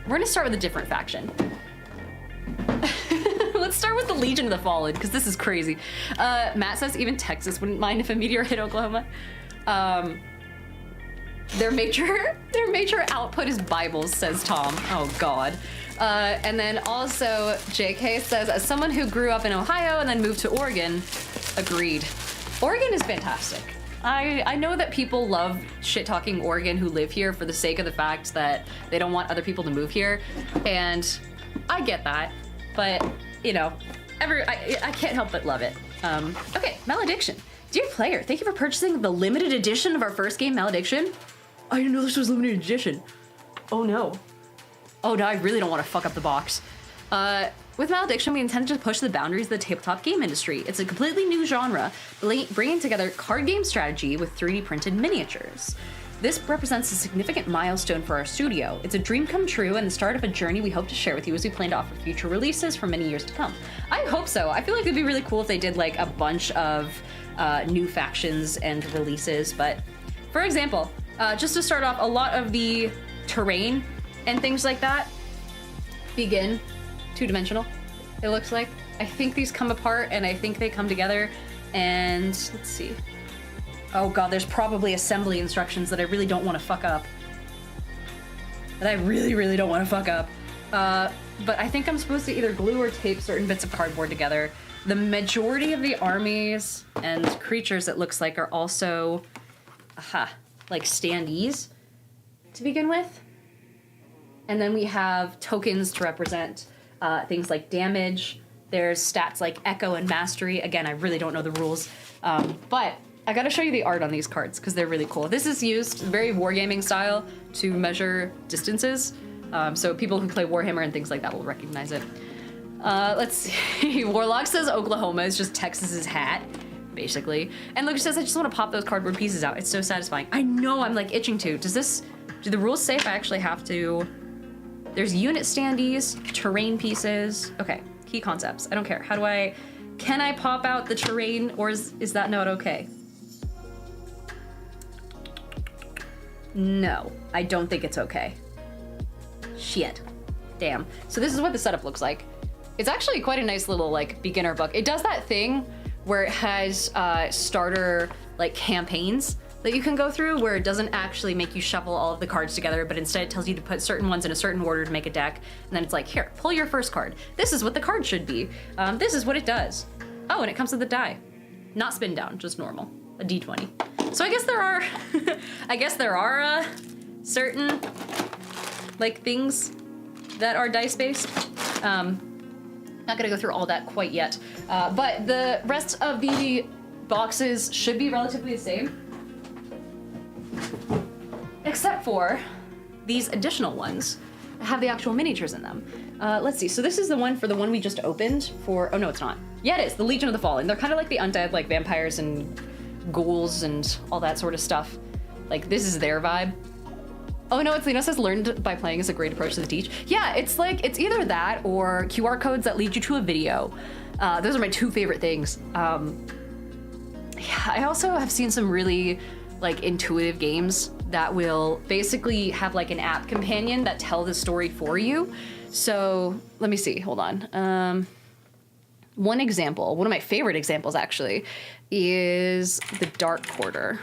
We're gonna start with a different faction. Let's start with the Legion of the Fallen, because this is crazy. Matt says even Texas wouldn't mind if a meteor hit Oklahoma. Their major output is Bibles, says Tom. Oh God. And then also JK says, as someone who grew up in Ohio and then moved to Oregon, agreed. Oregon is fantastic. I know that people love shit-talking Oregon who live here for the sake of the fact that they don't want other people to move here, and I get that, but, you know, I can't help but love it. Okay, Malediction. Dear player, thank you for purchasing the limited edition of our first game, Malediction. I didn't know this was limited edition. Oh no. Oh no, I really don't want to fuck up the box. With Malediction, we intend to push the boundaries of the tabletop game industry. It's a completely new genre, bringing together card game strategy with 3D printed miniatures. This represents a significant milestone for our studio. It's a dream come true and the start of a journey we hope to share with you as we plan to offer future releases for many years to come. I hope so. I feel like it'd be really cool if they did like a bunch of new factions and releases, but for example, just to start off, a lot of the terrain and things like that begin two-dimensional, it looks like. I think these come apart and I think they come together, and let's see. Oh god, there's probably assembly instructions that I really don't want to fuck up. But I think I'm supposed to either glue or tape certain bits of cardboard together. The majority of the armies and creatures, it looks like, are also, like standees to begin with. And then we have tokens to represent things like damage. There's stats like Echo and Mastery. Again, I really don't know the rules, but I gotta show you the art on these cards because they're really cool. This is used very wargaming style to measure distances, so people who play Warhammer and things like that will recognize it. Let's see. Warlock says Oklahoma is just Texas's hat. basically. And Lucas says, I just want to pop those cardboard pieces out. It's so satisfying. I know, I'm like itching to. Do the rules say if I actually have to? There's unit standees, terrain pieces. Okay, key concepts. I don't care. Can I pop out the terrain, or is that not okay? No, I don't think it's okay. Shit. Damn. So this is what the setup looks like. It's actually quite a nice little like beginner book. It does that thing where it has starter like campaigns that you can go through where it doesn't actually make you shuffle all of the cards together, but instead it tells you to put certain ones in a certain order to make a deck. And then it's like, here, pull your first card. This is what the card should be. This is what it does. Oh, and it comes with a die. Not spin down, just normal. A D20. So I guess there are, certain like things that are dice based. Not gonna go through all that quite yet, but the rest of the boxes should be relatively the same, except for these additional ones that have the actual miniatures in them. Let's see, so this is the one for the one we just opened for, oh no, it's not. Yeah, it is, the Legion of the Fallen. They're kind of like the undead, like vampires and ghouls and all that sort of stuff. Like, this is their vibe. Oh no, it's Lena says learned by playing is a great approach to the teach. Yeah, it's like, it's either that or QR codes that lead you to a video. Those are my two favorite things. Yeah, I also have seen some really like intuitive games that will basically have like an app companion that tell the story for you. So let me see, hold on. One example, one of my favorite examples actually, is The Dark Quarter.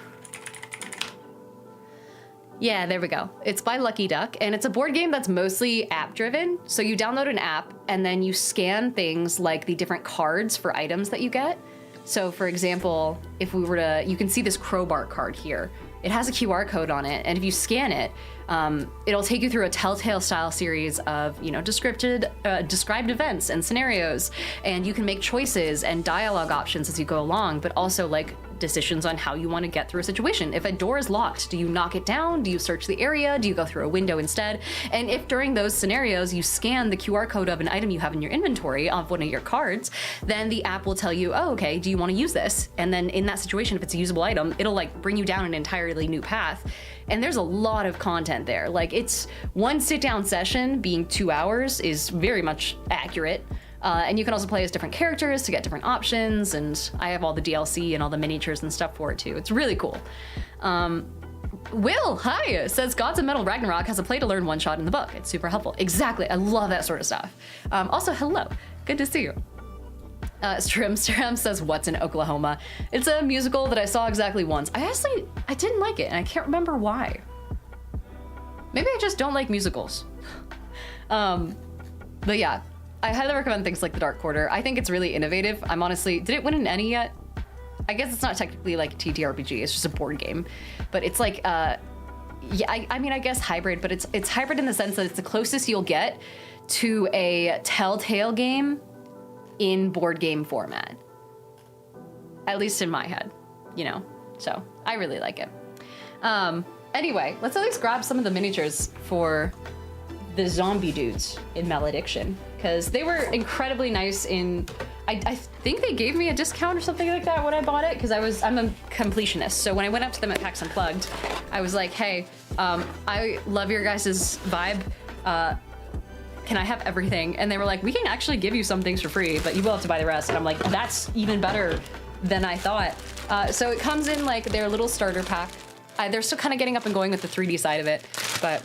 Yeah, there we go. It's by Lucky Duck, and it's a board game that's mostly app-driven. So you download an app, and then you scan things like the different cards for items that you get. So for example, if we were to, you can see this crowbar card here. It has a QR code on it, and if you scan it, it'll take you through a Telltale style series of, you know, described events and scenarios, and you can make choices and dialogue options as you go along, but also like decisions on how you want to get through a situation. If a door is locked, do you knock it down? Do you search the area? Do you go through a window instead? And if during those scenarios you scan the QR code of an item you have in your inventory of one of your cards, then the app will tell you, oh, okay, do you want to use this? And then in that situation, if it's a usable item, it'll like bring you down an entirely new path. And there's a lot of content there. Like, it's one sit down session being 2 hours is very much accurate. And you can also play as different characters to get different options, and I have all the DLC and all the miniatures and stuff for it too. It's really cool. Will, hi, says Gods of Metal Ragnarok has a play to learn one shot in the book. It's super helpful. Exactly, I love that sort of stuff. Also, hello, good to see you. Strim says, what's in Oklahoma? It's a musical that I saw exactly once. I didn't like it, and I can't remember why. Maybe I just don't like musicals. But yeah. I highly recommend things like The Dark Quarter. I think it's really innovative. I'm honestly, did it win an ENnie yet? I guess it's not technically like a TTRPG, it's just a board game. But it's like, yeah, I mean, I guess hybrid, but it's hybrid in the sense that it's the closest you'll get to a Telltale game in board game format. At least in my head, you know? So, I really like it. Anyway, let's at least grab some of the miniatures for the zombie dudes in Malediction, because they were incredibly nice in, I think they gave me a discount or something like that when I bought it, because I'm a completionist. So when I went up to them at PAX Unplugged, I was like, hey, I love your guys' vibe. Can I have everything? And they were like, we can actually give you some things for free, but you will have to buy the rest. And I'm like, that's even better than I thought. So it comes in like their little starter pack. They're still kind of getting up and going with the 3D side of it, but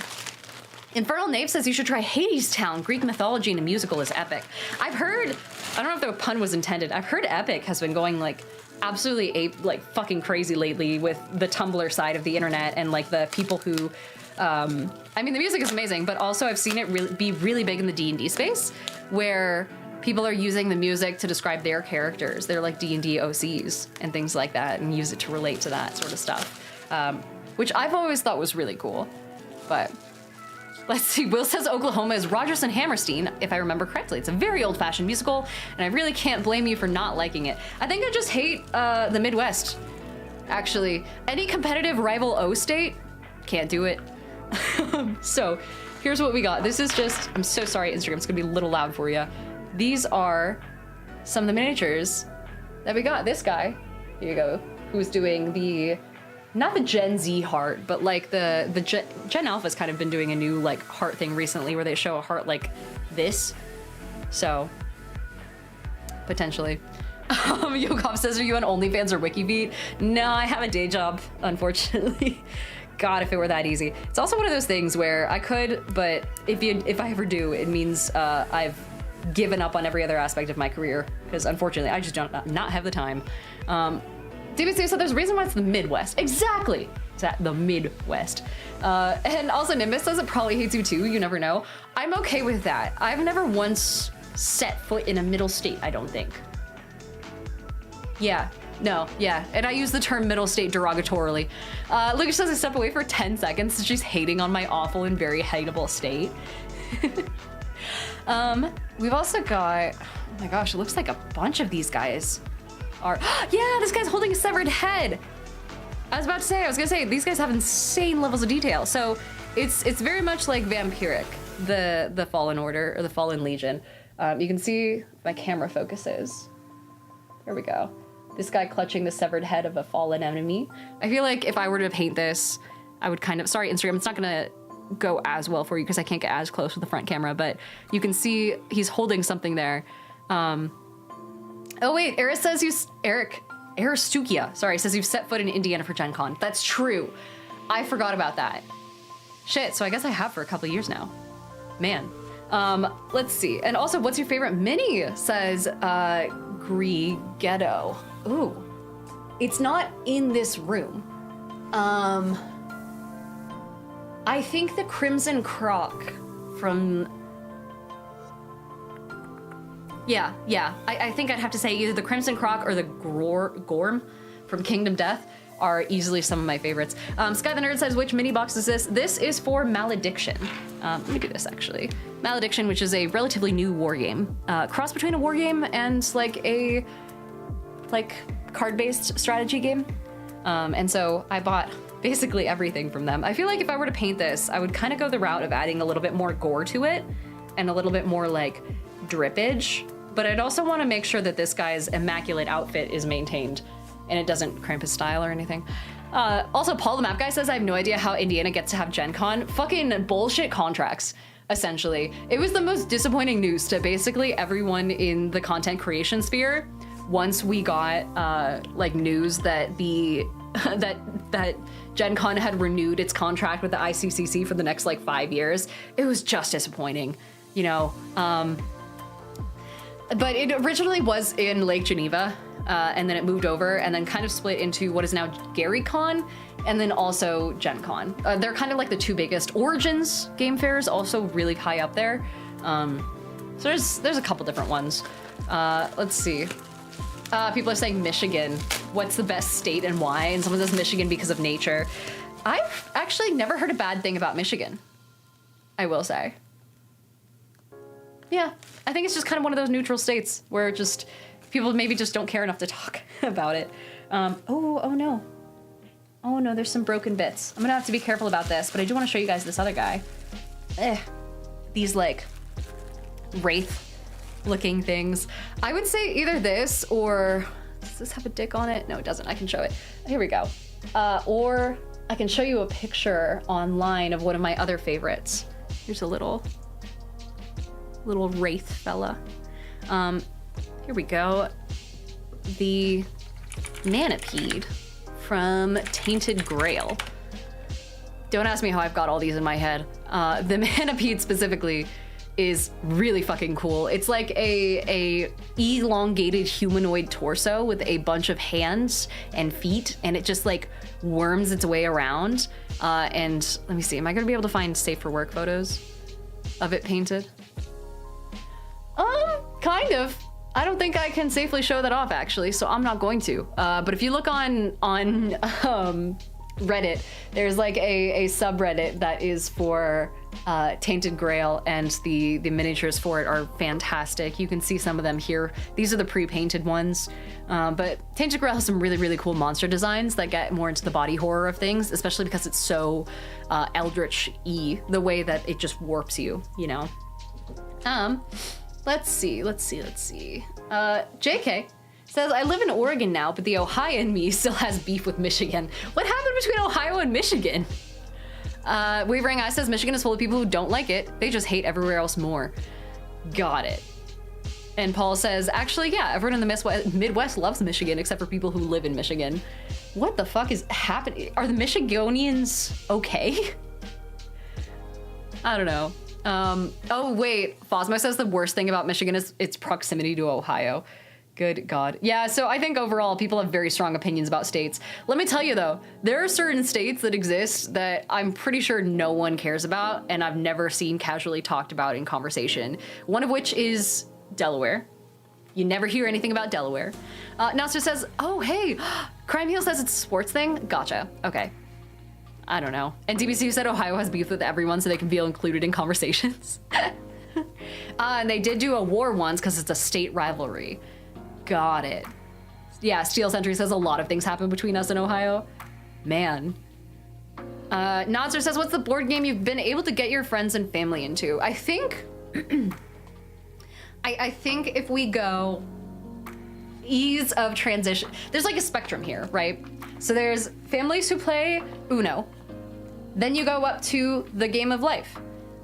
Infernal Knave says you should try Hadestown. Greek mythology in a musical is epic. I've heard, I don't know if the pun was intended, I've heard Epic has been going like absolutely like fucking crazy lately with the Tumblr side of the internet and like the people who, I mean, the music is amazing, but also I've seen it be really big in the D&D space where people are using the music to describe their characters. They're like D&D OCs and things like that and use it to relate to that sort of stuff, which I've always thought was really cool, but let's see, Will says Oklahoma is Rodgers and Hammerstein, if I remember correctly. It's a very old-fashioned musical, and I really can't blame you for not liking it. I think I just hate the Midwest, actually. Any competitive rival O state, can't do it. So, here's what we got. This is just, I'm so sorry, Instagram, it's gonna be a little loud for you. These are some of the miniatures that we got. This guy Here you go. Who's doing the, not the Gen Z heart, but like the Gen Alpha's kind of been doing a new like heart thing recently where they show a heart like this. So, potentially. Yokov says, are you on OnlyFans or WikiBeat? No, I have a day job, unfortunately. God, if it were that easy. It's also one of those things where I could, but if I ever do, it means I've given up on every other aspect of my career, because unfortunately, I just don't not have the time. DBC said there's a reason why it's the Midwest. Exactly! It's at the Midwest. And also Nimbus says it probably hates you too, you never know. I'm okay with that. I've never once set foot in a middle state, I don't think. Yeah, no, yeah, and I use the term middle state derogatorily. Lucas says I step away for 10 seconds, so she's hating on my awful and very hateable state. We've also got, oh my gosh, it looks like a bunch of these guys are, yeah, this guy's holding a severed head. I was gonna say, these guys have insane levels of detail. So it's very much like Vampiric, the Fallen Order, or the Fallen Legion. You can see my camera focuses. There we go. This guy clutching the severed head of a fallen enemy. I feel like if I were to paint this, I would kind of, sorry Instagram, it's not gonna go as well for you because I can't get as close with the front camera, but you can see he's holding something there. Oh wait, Eris says Aristukia, sorry, says you've set foot in Indiana for Gen Con. That's true. I forgot about that. Shit, so I guess I have for a couple of years now. Man. Let's see. And also, what's your favorite mini? Says Ghetto. Ooh. It's not in this room. I think the Crimson Croc from... Yeah. I think I'd have to say either the Crimson Croc or the Gorm from Kingdom Death are easily some of my favorites. Sky the Nerd says, which mini box is this? This is for Malediction. Let me do this actually. Malediction, which is a relatively new war game. Cross between a war game and like a card-based strategy game. And so I bought basically everything from them. I feel like if I were to paint this, I would kind of go the route of adding a little bit more gore to it and a little bit more like drippage, but I'd also want to make sure that this guy's immaculate outfit is maintained and it doesn't cramp his style or anything. Also, Paul the Map Guy says, I have no idea how Indiana gets to have Gen Con. Fucking bullshit contracts, essentially. It was the most disappointing news to basically everyone in the content creation sphere once we got like news that that Gen Con had renewed its contract with the ICCC for the next like 5 years. It was just disappointing, you know. But it originally was in Lake Geneva, and then it moved over and then kind of split into what is now GaryCon and then also Gen Con. They're kind of like the two biggest. Origins Game Fairs also really high up there. So there's a couple different ones. Let's see. People are saying Michigan. What's the best state and why? And someone says Michigan because of nature. I've actually never heard a bad thing about Michigan, I will say. Yeah, I think it's just kind of one of those neutral states where just people maybe just don't care enough to talk about it. Oh no. Oh no, there's some broken bits. I'm gonna have to be careful about this, but I do want to show you guys this other guy. These like wraith looking things. I would say either this or, does this have a dick on it? No, it doesn't. I can show it. Here we go. Or I can show you a picture online of one of my other favorites. Here's a little wraith fella. Here we go. The Manapede from Tainted Grail. Don't ask me how I've got all these in my head. The Manapede specifically is really fucking cool. It's like a elongated humanoid torso with a bunch of hands and feet, and it just like worms its way around. And let me see, am I gonna be able to find safe for work photos of it painted? Kind of. I don't think I can safely show that off actually, so I'm not going to. But if you look on Reddit, there's like a subreddit that is for Tainted Grail, and the miniatures for it are fantastic. You can see some of them here. These are the pre-painted ones. But Tainted Grail has some really, really cool monster designs that get more into the body horror of things, especially because it's so Eldritch-y, the way that it just warps you, you know? Let's see. JK Says, I live in Oregon now, but the Ohio in me still has beef with Michigan. What happened between Ohio and Michigan? Wavering Eye says, Michigan is full of people who don't like it. They just hate everywhere else more. Got it. And Paul says, actually, yeah, everyone in the Midwest loves Michigan except for people who live in Michigan. What the fuck is happening? Are the Michigonians okay? I don't know. Oh, wait. Fosmo says the worst thing about Michigan is its proximity to Ohio. Good God. Yeah, so I think overall people have very strong opinions about states. Let me tell you though, there are certain states that exist that I'm pretty sure no one cares about and I've never seen casually talked about in conversation. One of which is Delaware. You never hear anything about Delaware. Nasser says, oh, hey, Crime Heel says it's a sports thing. Gotcha. Okay. I don't know. And DBC said Ohio has beef with everyone so they can feel included in conversations. And they did do a war once because it's a state rivalry. Got it. Yeah, Steel Sentry says a lot of things happen between us and Ohio. Man. Nodzer says, what's the board game you've been able to get your friends and family into? I think... I think if we go ease of transition, there's like a spectrum here, right? So there's families who play Uno. Then you go up to the game of life.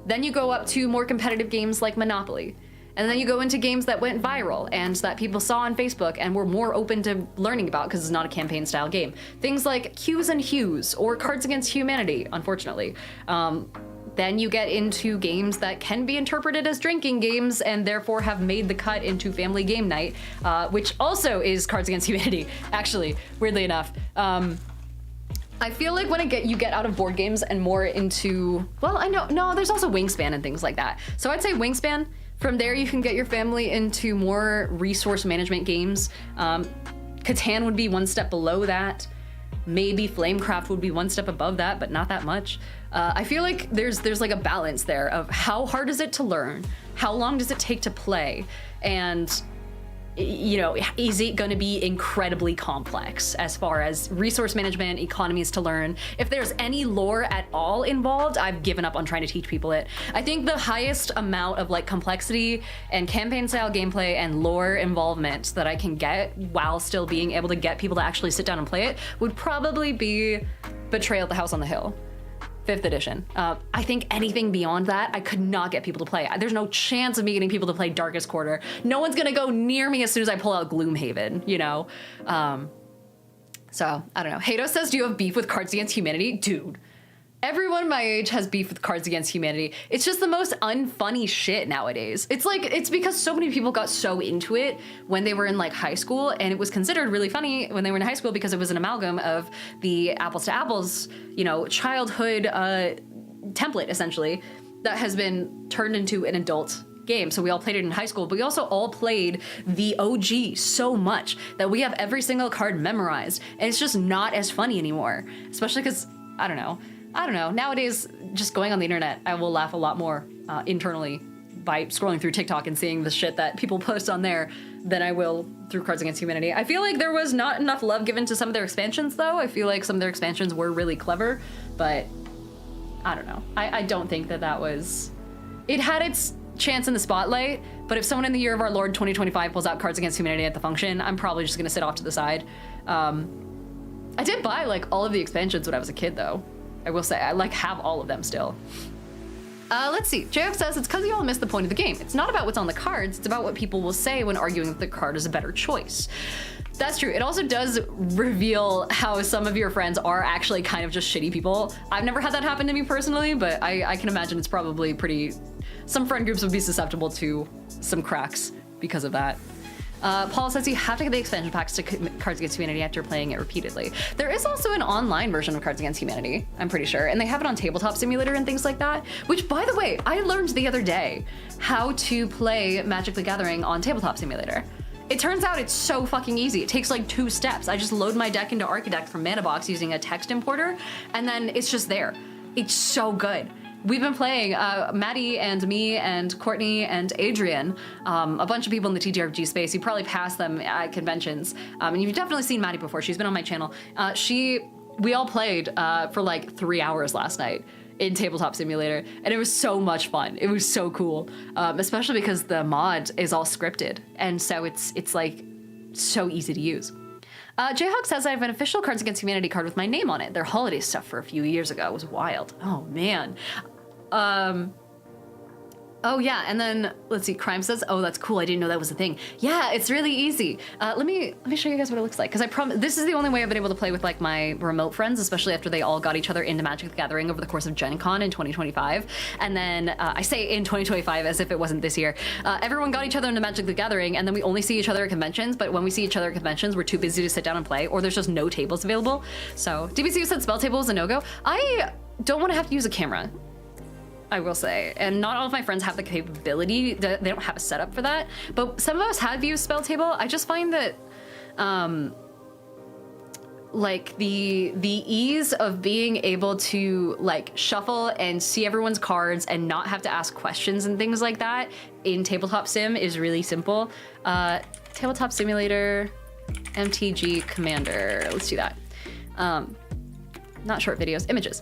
Then you go up to more competitive games like Monopoly. And then you go into games that went viral and that people saw on Facebook and were more open to learning about because it's not a campaign style game. Things like Hues and Hues or Cards Against Humanity, unfortunately. Then you get into games that can be interpreted as drinking games and therefore have made the cut into family game night, which also is Cards Against Humanity, actually, weirdly enough. I feel like when you get out of board games and more into, well, I know, no, there's also Wingspan and things like that. So I'd say Wingspan. From there, you can get your family into more resource management games. Catan would be one step below that. Maybe Flamecraft would be one step above that, but not that much. I feel like there's like a balance there of how hard is it to learn? How long does it take to play? And, you know, is it gonna be incredibly complex as far as resource management, economies to learn? If there's any lore at all involved, I've given up on trying to teach people it. I think the highest amount of like complexity and campaign style gameplay and lore involvement that I can get while still being able to get people to actually sit down and play it would probably be Betrayal at the House on the Hill. 5th edition. I think anything beyond that, I could not get people to play. There's no chance of me getting people to play Darkest Quarter. No one's gonna go near me as soon as I pull out Gloomhaven, you know? So, I don't know. Hato says, do you have beef with Cards Against Humanity? Dude, everyone my age has beef with Cards Against Humanity. It's just the most unfunny shit nowadays. It's like, it's because so many people got so into it when they were in like high school, and it was considered really funny when they were in high school because it was an amalgam of the apples to apples, you know, childhood template essentially that has been turned into an adult game. So we all played it in high school, but we also all played the OG so much that we have every single card memorized, and it's just not as funny anymore, especially because, I don't know, nowadays, just going on the internet, I will laugh a lot more internally by scrolling through TikTok and seeing the shit that people post on there than I will through Cards Against Humanity. I feel like there was not enough love given to some of their expansions, though. I feel like some of their expansions were really clever, but I don't know. I don't think that was... It had its chance in the spotlight, but if someone in the year of our Lord 2025 pulls out Cards Against Humanity at the function, I'm probably just gonna sit off to the side. I did buy, like, all of the expansions when I was a kid, though. I will say, I like have all of them still. Let's see. JF says, it's because you all missed the point of the game. It's not about what's on the cards, it's about what people will say when arguing that the card is a better choice. That's true. It also does reveal how some of your friends are actually kind of just shitty people. I've never had that happen to me personally, but I can imagine it's probably pretty... Some friend groups would be susceptible to some cracks because of that. Paul says you have to get the expansion packs to Cards Against Humanity after playing it repeatedly. There is also an online version of Cards Against Humanity, I'm pretty sure, and they have it on Tabletop Simulator and things like that, which, by the way, I learned the other day how to play Magic the Gathering on Tabletop Simulator. It turns out it's so fucking easy. It takes like 2 steps. I just load my deck into Archidekt from Manabox using a text importer, and then it's just there. It's so good. We've been playing, Maddie and me and Courtney and Adrian, a bunch of people in the TTRPG space. You probably passed them at conventions. And you've definitely seen Maddie before. She's been on my channel. We all played for like 3 hours last night in Tabletop Simulator, and it was so much fun. It was so cool, especially because the mod is all scripted. And so it's like so easy to use. Jayhawk says I have an official Cards Against Humanity card with my name on it. Their holiday stuff for a few years ago. It was wild. Oh, man. Oh yeah, and then let's see. Crime says, "Oh, that's cool. I didn't know that was a thing." Yeah, it's really easy. Let me show you guys what it looks like, because I promise this is the only way I've been able to play with like my remote friends, especially after they all got each other into Magic the Gathering over the course of Gen Con in 2025. And then I say in 2025 as if it wasn't this year. Everyone got each other into Magic the Gathering, and then we only see each other at conventions. But when we see each other at conventions, we're too busy to sit down and play, or there's just no tables available. So DBCU said spell table is a no-go. I don't want to have to use a camera, I will say, and not all of my friends have the capability. They don't have a setup for that, but some of us have used spell table. I just find that like the ease of being able to like shuffle and see everyone's cards and not have to ask questions and things like that in Tabletop Sim is really simple. Tabletop Simulator MTG Commander, let's do that. Not short videos, images.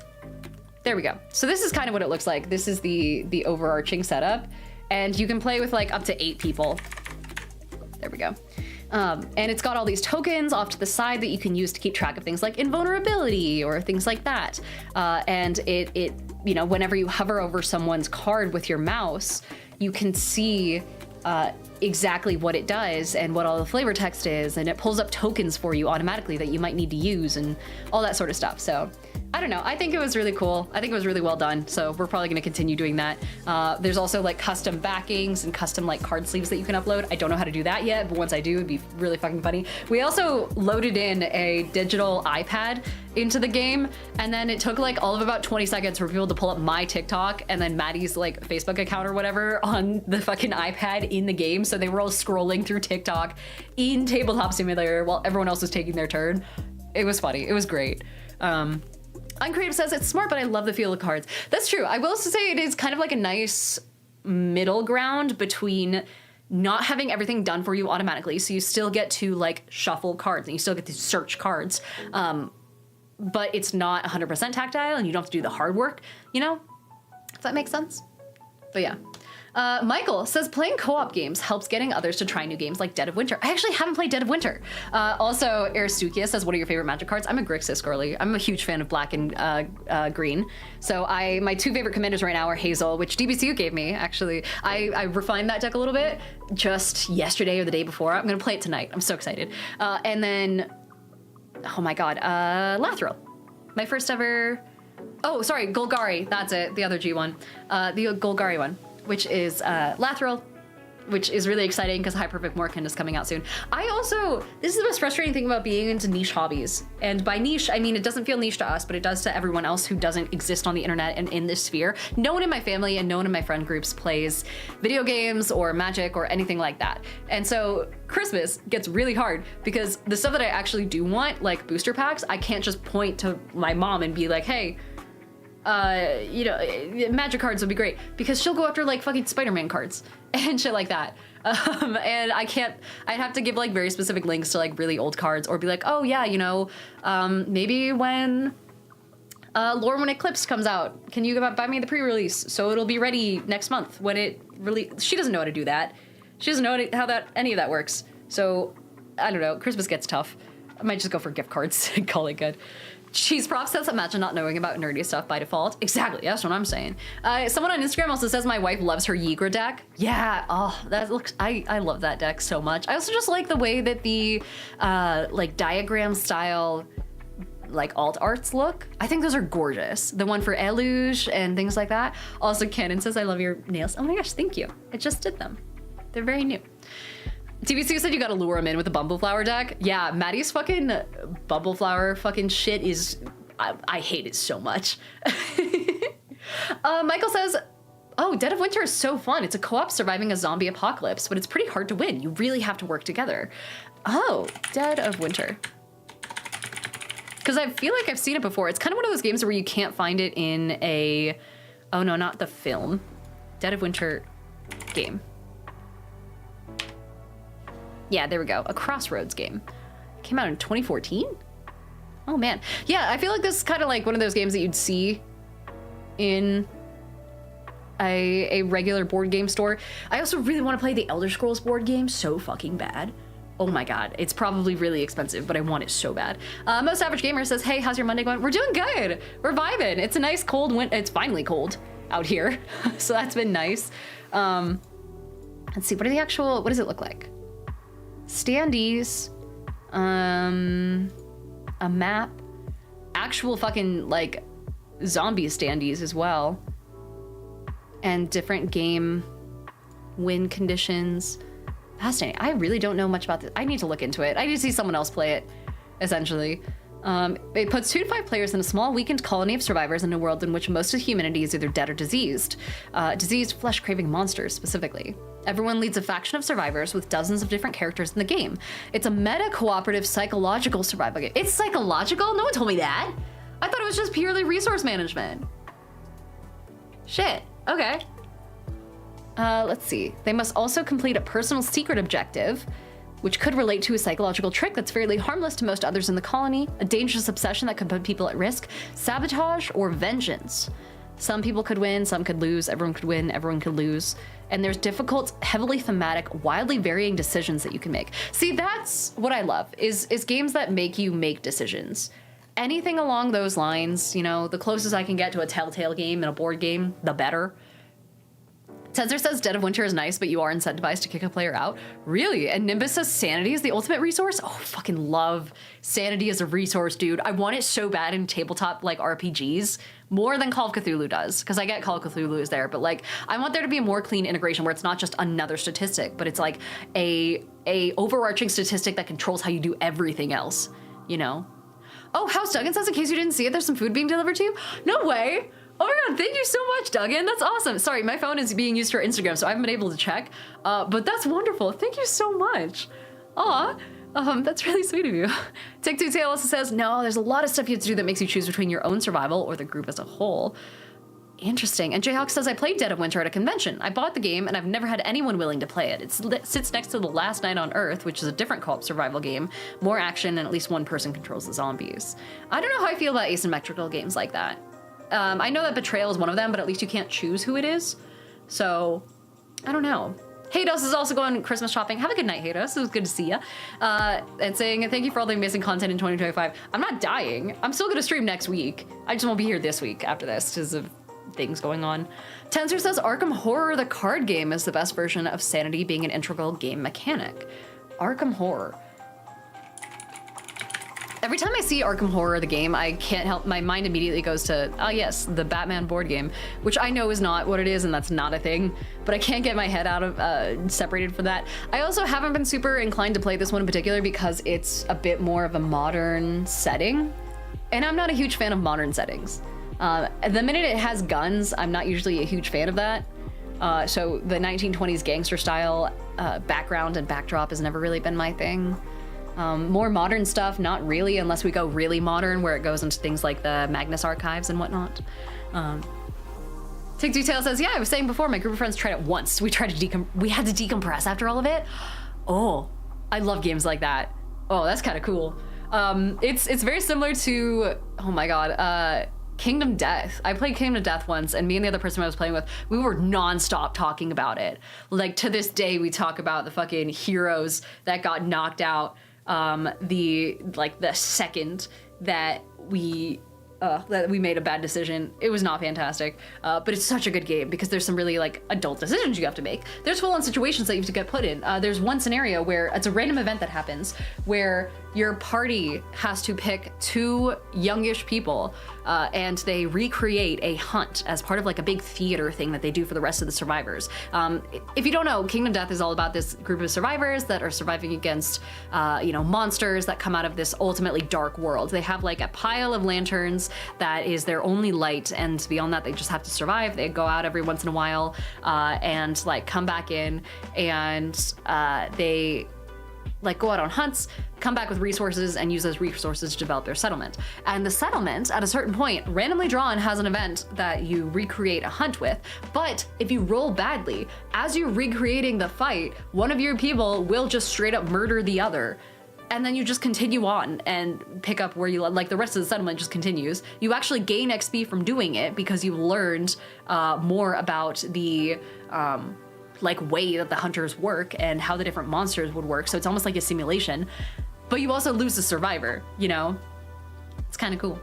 There we go. So this is kind of what it looks like. This is the overarching setup, and you can play with like up to 8 people. There we go. And it's got all these tokens off to the side that you can use to keep track of things like invulnerability or things like that. And it you know, whenever you hover over someone's card with your mouse, you can see exactly what it does and what all the flavor text is, and it pulls up tokens for you automatically that you might need to use and all that sort of stuff. So I don't know, I think it was really cool. I think it was really well done, so we're probably gonna continue doing that. There's also like custom backings and custom like card sleeves that you can upload. I don't know how to do that yet, but once I do, it'd be really fucking funny. We also loaded in a digital iPad into the game, and then it took like all of about 20 seconds for people to pull up my TikTok and then Maddie's like Facebook account or whatever on the fucking iPad in the game. So they were all scrolling through TikTok in Tabletop Simulator while everyone else was taking their turn. It was funny, it was great. Uncreative says it's smart, but I love the feel of cards. That's true. I will also say it is kind of like a nice middle ground between not having everything done for you automatically, so you still get to like shuffle cards and you still get to search cards, but it's not 100% tactile and you don't have to do the hard work, you know? If that makes sense. But yeah. Michael says playing co-op games helps getting others to try new games like Dead of Winter. I actually haven't played Dead of Winter. Also, Aristukia says, what are your favorite Magic cards? I'm a Grixis girly. I'm a huge fan of black and green. So my 2 favorite commanders right now are Hazel, which DBCU gave me, actually. I refined that deck a little bit just yesterday or the day before. I'm gonna play it tonight. I'm so excited. And then, oh my God, Lathril. My first ever, oh, sorry, Golgari, that's it, the other G one. The Golgari one, which is Lathril, which is really exciting because High Perfect Morkin is coming out soon. This is the most frustrating thing about being into niche hobbies. And by niche, I mean, it doesn't feel niche to us, but it does to everyone else who doesn't exist on the internet and in this sphere. No one in my family and no one in my friend groups plays video games or Magic or anything like that. And so Christmas gets really hard because the stuff that I actually do want, like booster packs, I can't just point to my mom and be like, hey, you know, Magic cards would be great, because she'll go after like fucking Spider-Man cards and shit like that. And I'd have to give like very specific links to like really old cards, or be like, oh yeah, you know, maybe when Lorwyn Eclipse comes out, can you buy me the pre-release so it'll be ready next month when it really. She doesn't know how to do that. She doesn't know how any of that works. So I don't know, Christmas gets tough. I might just go for gift cards and call it good. Cheese Prof says, imagine not knowing about nerdy stuff by default. Exactly, that's what I'm saying. Someone on Instagram also says my wife loves her Yigra deck. Yeah, oh, that looks, I love that deck so much. I also just like the way that the like diagram style like alt arts look. I think those are gorgeous. The one for Eluge and things like that. Also, Cannon says, I love your nails. Oh my gosh, thank you. I just did them. They're very new. TBC said you gotta lure him in with the Bumbleflower deck. Yeah, Maddie's fucking Bumbleflower fucking shit is, I hate it so much. Michael says, oh, Dead of Winter is so fun. It's a co-op surviving a zombie apocalypse, but it's pretty hard to win. You really have to work together. Oh, Dead of Winter. Because I feel like I've seen it before. It's kind of one of those games where you can't find it in a, oh no, not the film. Dead of Winter game. Yeah, there we go. A Crossroads game. Came out in 2014? Oh man. Yeah, I feel like this is kind of like one of those games that you'd see in a regular board game store. I also really want to play the Elder Scrolls board game so fucking bad. Oh my god, it's probably really expensive, but I want it so bad. Most Average Gamer says, hey, how's your Monday going? We're doing good. We're vibing. It's a nice cold winter. It's finally cold out here, so that's been nice. Let's see, what does it look like? Standees, a map, actual fucking like zombie standees as well, and different game win conditions. Fascinating. I really don't know much about this. I need to look into it. I need to see someone else play it, essentially. It puts 2 to 5 players in a small weakened colony of survivors in a world in which most of humanity is either dead or diseased. Diseased flesh-craving monsters, specifically. Everyone leads a faction of survivors with dozens of different characters in the game. It's a meta-cooperative psychological survival game. It's psychological? No one told me that. I thought it was just purely resource management. Shit. Okay. Let's see. They must also complete a personal secret objective, which could relate to a psychological trick that's fairly harmless to most others in the colony, a dangerous obsession that could put people at risk, sabotage, or vengeance. Some people could win, some could lose, everyone could win, everyone could lose. And there's difficult, heavily thematic, wildly varying decisions that you can make. See, that's what I love, is games that make you make decisions. Anything along those lines, you know, the closest I can get to a Telltale game and a board game, the better. Tensor says Dead of Winter is nice, but you are incentivized to kick a player out. Really? And Nimbus says Sanity is the ultimate resource? Oh, fucking love Sanity as a resource, dude. I want it so bad in tabletop, like, RPGs, more than Call of Cthulhu does, because I get Call of Cthulhu is there, but, like, I want there to be a more clean integration where it's not just another statistic, but it's, like, a overarching statistic that controls how you do everything else, you know? Oh, House Duggan says, in case you didn't see it, there's some food being delivered to you? No way! Oh my god, thank you so much, Duggan. That's awesome. Sorry, my phone is being used for Instagram, so I haven't been able to check. But that's wonderful. Thank you so much. Aw, that's really sweet of you. Take-Two Tail also says, no, there's a lot of stuff you have to do that makes you choose between your own survival or the group as a whole. Interesting. And Jayhawk says, I played Dead of Winter at a convention. I bought the game, and I've never had anyone willing to play it. It sits next to The Last Night on Earth, which is a different co-op survival game, more action, and at least one person controls the zombies. I don't know how I feel about asymmetrical games like that. I know that Betrayal is one of them, but at least you can't choose who it is. So, I don't know. Haydos is also going Christmas shopping. Have a good night, Haydos. It was good to see ya. And saying, thank you for all the amazing content in 2025. I'm not dying. I'm still gonna stream next week. I just won't be here this week after this because of things going on. Tensor says Arkham Horror, the card game, is the best version of Sanity being an integral game mechanic. Arkham Horror. Every time I see Arkham Horror, the game, I can't help, my mind immediately goes to, oh yes, the Batman board game, which I know is not what it is and that's not a thing, but I can't get my head out of, separated from that. I also haven't been super inclined to play this one in particular because it's a bit more of a modern setting, and I'm not a huge fan of modern settings. The minute it has guns, I'm not usually a huge fan of that. So the 1920s gangster style background and backdrop has never really been my thing. More modern stuff, not really, unless we go really modern, where it goes into things like the Magnus archives and whatnot. Take Detail says, yeah, I was saying before, my group of friends tried it once. We had to decompress after all of it. Oh, I love games like that. Oh, that's kind of cool. It's very similar to, oh my god, Kingdom Death. I played Kingdom Death once, and me and the other person I was playing with, we were non-stop talking about it. Like, to this day, we talk about the fucking heroes that got knocked out the second that we made a bad decision. It was not fantastic, but it's such a good game because there's some really like adult decisions you have to make. There's full-on situations that you have to get put in. There's one scenario where it's a random event that happens where your party has to pick 2 youngish people and they recreate a hunt as part of like a big theater thing that they do for the rest of the survivors. If you don't know, Kingdom Death is all about this group of survivors that are surviving against monsters that come out of this ultimately dark world. They have like a pile of lanterns that is their only light, and beyond that they just have to survive. They go out every once in a while and like come back in, and they like go out on hunts, come back with resources, and use those resources to develop their settlement. And the settlement, at a certain point, randomly drawn, has an event that you recreate a hunt with. But if you roll badly, as you're recreating the fight, one of your people will just straight up murder the other. And then you just continue on and pick up where you, like the rest of the settlement just continues. You actually gain XP from doing it because you learned more about the like way that the hunters work and how the different monsters would work. So it's almost like a simulation, but you also lose the survivor, you know? It's kind of cool.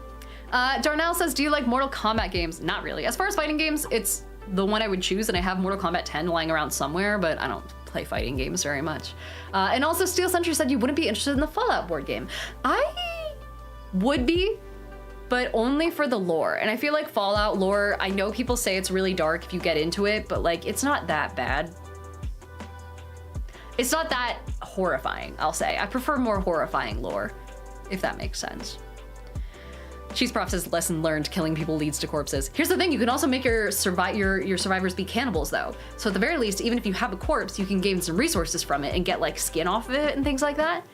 Darnell says, do you like Mortal Kombat games? Not really. As far as fighting games, it's the one I would choose, and I have Mortal Kombat 10 lying around somewhere, but I don't play fighting games very much. And also Steel Sentry said you wouldn't be interested in the Fallout board game. I would be, but only for the lore. And I feel like Fallout lore, I know people say it's really dark if you get into it, but like, it's not that bad. It's not that horrifying, I'll say. I prefer more horrifying lore, if that makes sense. Cheese Prof says, lesson learned, killing people leads to corpses. Here's the thing, you can also make your survivors be cannibals though. So at the very least, even if you have a corpse, you can gain some resources from it and get like skin off of it and things like that.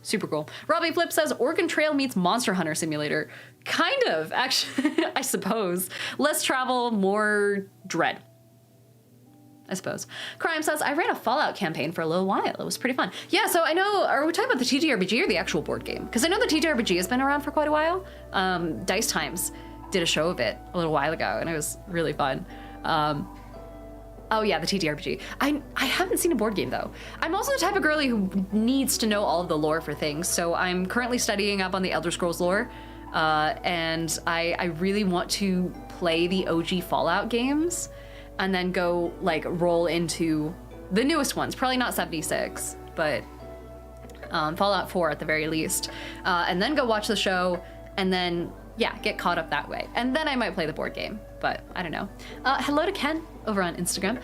Super cool. Robbie Flip says, Oregon Trail meets Monster Hunter Simulator. Kind of, actually, I suppose. Less travel, more dread, I suppose. Crime says, I ran a Fallout campaign for a little while. It was pretty fun. Yeah, so I know, are we talking about the TTRPG or the actual board game? Because I know the TTRPG has been around for quite a while. Dice Times did a show of it a little while ago, and it was really fun. Oh yeah, the TTRPG. I haven't seen a board game though. I'm also the type of girly who needs to know all of the lore for things, so I'm currently studying up on the Elder Scrolls lore, and I really want to play the OG Fallout games, and then go like roll into the newest ones. Probably not 76, but Fallout 4 at the very least. And then go watch the show, and then yeah, get caught up that way. And then I might play the board game, but I don't know. Hello to Ken over on Instagram.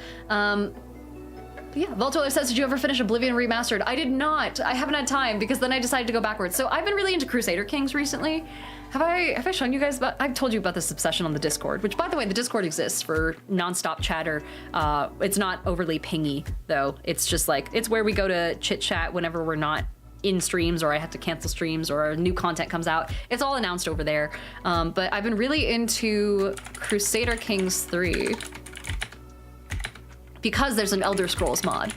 Yeah, Voltoler says, did you ever finish Oblivion Remastered? I did not. I haven't had time because then I decided to go backwards. So I've been really into Crusader Kings recently. Have I shown you guys about, I've told you about this obsession on the Discord, which by the way, the Discord exists for nonstop chatter. It's not overly pingy though. It's just like, it's where we go to chit chat whenever we're not in streams or I have to cancel streams or new content comes out. It's all announced over there. But I've been really into Crusader Kings 3 because there's an Elder Scrolls mod.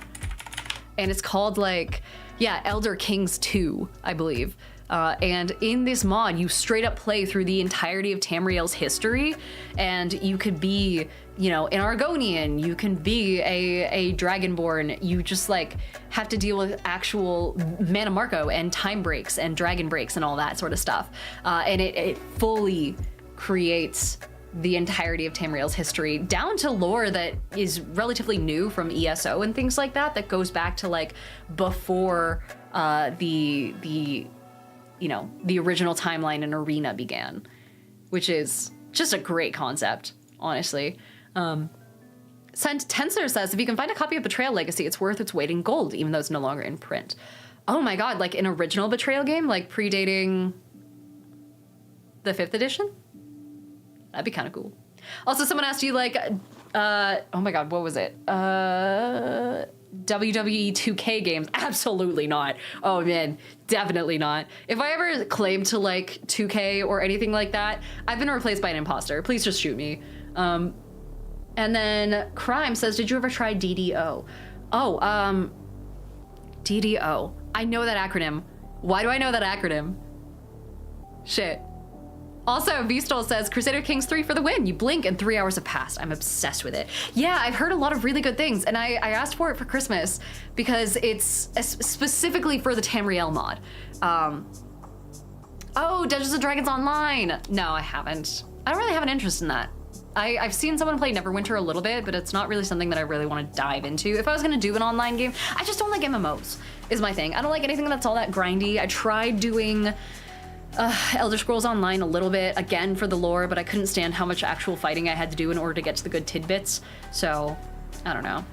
And it's called like, yeah, Elder Kings 2, I believe. And in this mod, you straight up play through the entirety of Tamriel's history, and you could be, you know, an Argonian, you can be a Dragonborn, you just like have to deal with actual Mana Marco and time breaks and dragon breaks and all that sort of stuff. And it fully creates the entirety of Tamriel's history, down to lore that is relatively new from ESO and things like that, that goes back to like before the you know, the original timeline and arena began, which is just a great concept, honestly. Tensor says, if you can find a copy of Betrayal Legacy, it's worth its weight in gold, even though it's no longer in print. Oh my God, like an original Betrayal game, like predating the 5th edition? That'd be kind of cool. Also, someone asked you like, oh my God, what was it? WWE 2K games? Absolutely not. Oh man, definitely not. If I ever claim to like 2K or anything like that, I've been replaced by an imposter. Please just shoot me. And then Crime says, did you ever try DDO? Oh, DDO. I know that acronym. Why do I know that acronym? Shit. Also, Vstol says, Crusader Kings 3 for the win. You blink and 3 hours have passed. I'm obsessed with it. Yeah, I've heard a lot of really good things, and I asked for it for Christmas because it's specifically for the Tamriel mod. Oh, Dungeons & Dragons Online. No, I haven't. I don't really have an interest in that. I've seen someone play Neverwinter a little bit, but it's not really something that I really want to dive into. If I was gonna do an online game, I just don't like MMOs, is my thing. I don't like anything that's all that grindy. I tried doing Elder Scrolls Online a little bit, again for the lore, but I couldn't stand how much actual fighting I had to do in order to get to the good tidbits, so I don't know.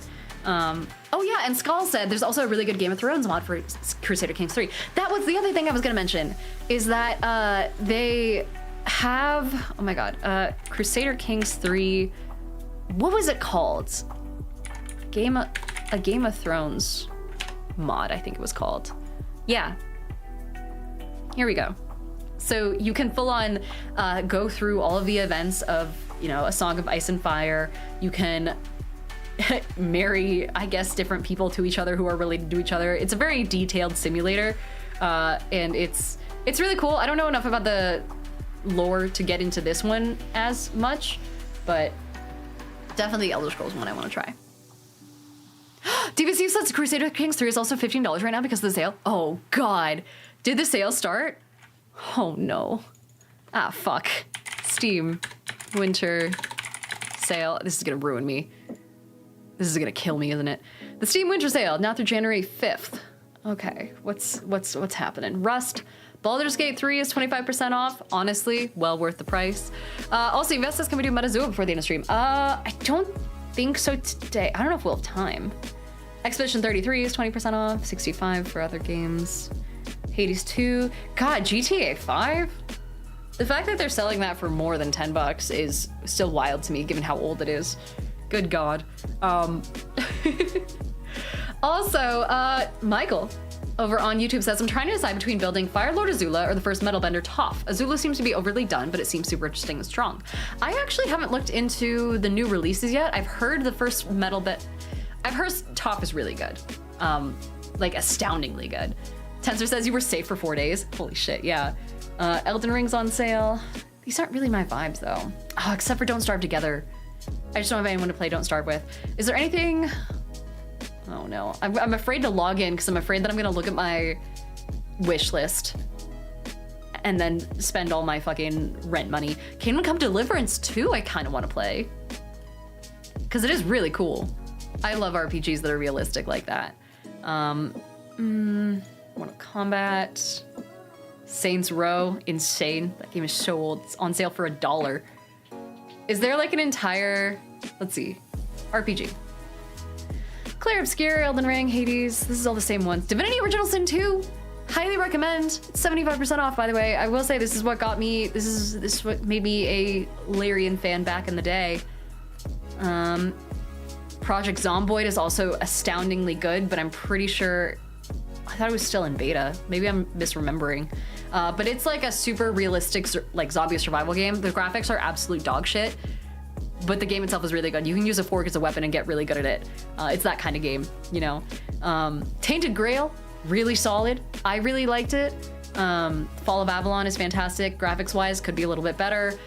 Oh yeah, and Skull said there's also a really good Game of Thrones mod for Crusader Kings 3. That was the other thing I was gonna mention, is that they have, oh my God, Crusader Kings 3, what was it called? A Game of Thrones mod, I think it was called. Yeah, here we go. So you can full on go through all of the events of, you know, A Song of Ice and Fire. You can marry, I guess, different people to each other who are related to each other. It's a very detailed simulator, and it's really cool. I don't know enough about the lore to get into this one as much, but definitely Elder Scrolls one I want to try. DBC says Crusader Kings 3 is also $15 right now because of the sale. Oh, God. Did the sale start? Oh, no. Ah, fuck. Steam. Winter. Sale. This is gonna ruin me. This is gonna kill me, isn't it? The Steam Winter Sale, now through January 5th. Okay, what's happening? Rust. Baldur's Gate 3 is 25% off. Honestly, well worth the price. Also, Vestas, can we do Metazoo before the end of stream? I don't think so today. I don't know if we'll have time. Expedition 33 is 20% off. 65 for other games. Hades 2. God, GTA 5? The fact that they're selling that for more than $10 is still wild to me, given how old it is. Good God. Also, Michael over on YouTube says, I'm trying to decide between building Firelord Azula or the first Metalbender Toph. Azula seems to be overly done, but it seems super interesting and strong. I actually haven't looked into the new releases yet. I've heard the first I've heard Toph is really good. Like astoundingly good. Tensor says you were safe for 4 days. Holy shit, yeah. Elden Ring's on sale. These aren't really my vibes though. Oh, except for Don't Starve Together. I just don't have anyone to play Don't Starve with. Is there anything? Oh no, I'm afraid to log in because I'm afraid that I'm gonna look at my wish list and then spend all my fucking rent money. Kingdom Come Deliverance 2 I kind of want to play because it is really cool. I love RPGs that are realistic like that. Mortal Kombat. Saints Row, insane. That game is so old. It's on sale for $1. Is there like an entire, let's see, RPG? Claire Obscure, Elden Ring, Hades. This is all the same ones. Divinity Original Sin 2. Highly recommend. It's 75% off, by the way. I will say this is what got me, this is what made me a Larian fan back in the day. Project Zomboid is also astoundingly good, but I'm pretty sure, I thought it was still in beta. Maybe I'm misremembering. But it's like a super realistic like zombie survival game. The graphics are absolute dog shit, but the game itself is really good. You can use a fork as a weapon and get really good at it. It's that kind of game, you know. Tainted Grail, really solid. I really liked it. Fall of Avalon is fantastic. Graphics wise, could be a little bit better.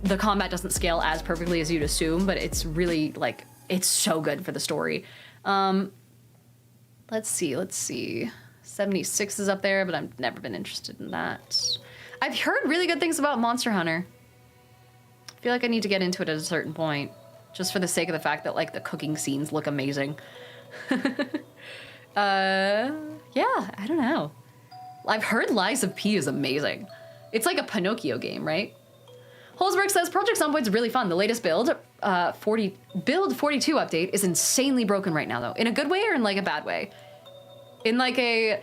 The combat doesn't scale as perfectly as you'd assume, but it's really like, it's so good for the story. Let's see. 76 is up there, but I've never been interested in that. I've heard really good things about Monster Hunter. I feel like I need to get into it at a certain point, just for the sake of the fact that like the cooking scenes look amazing. Yeah, I don't know. I've heard Lies of P is amazing. It's like a Pinocchio game, right? Holzberg says Project Zomboid's really fun. The latest build 42 update is insanely broken right now though. In a good way or in like a bad way? In like a,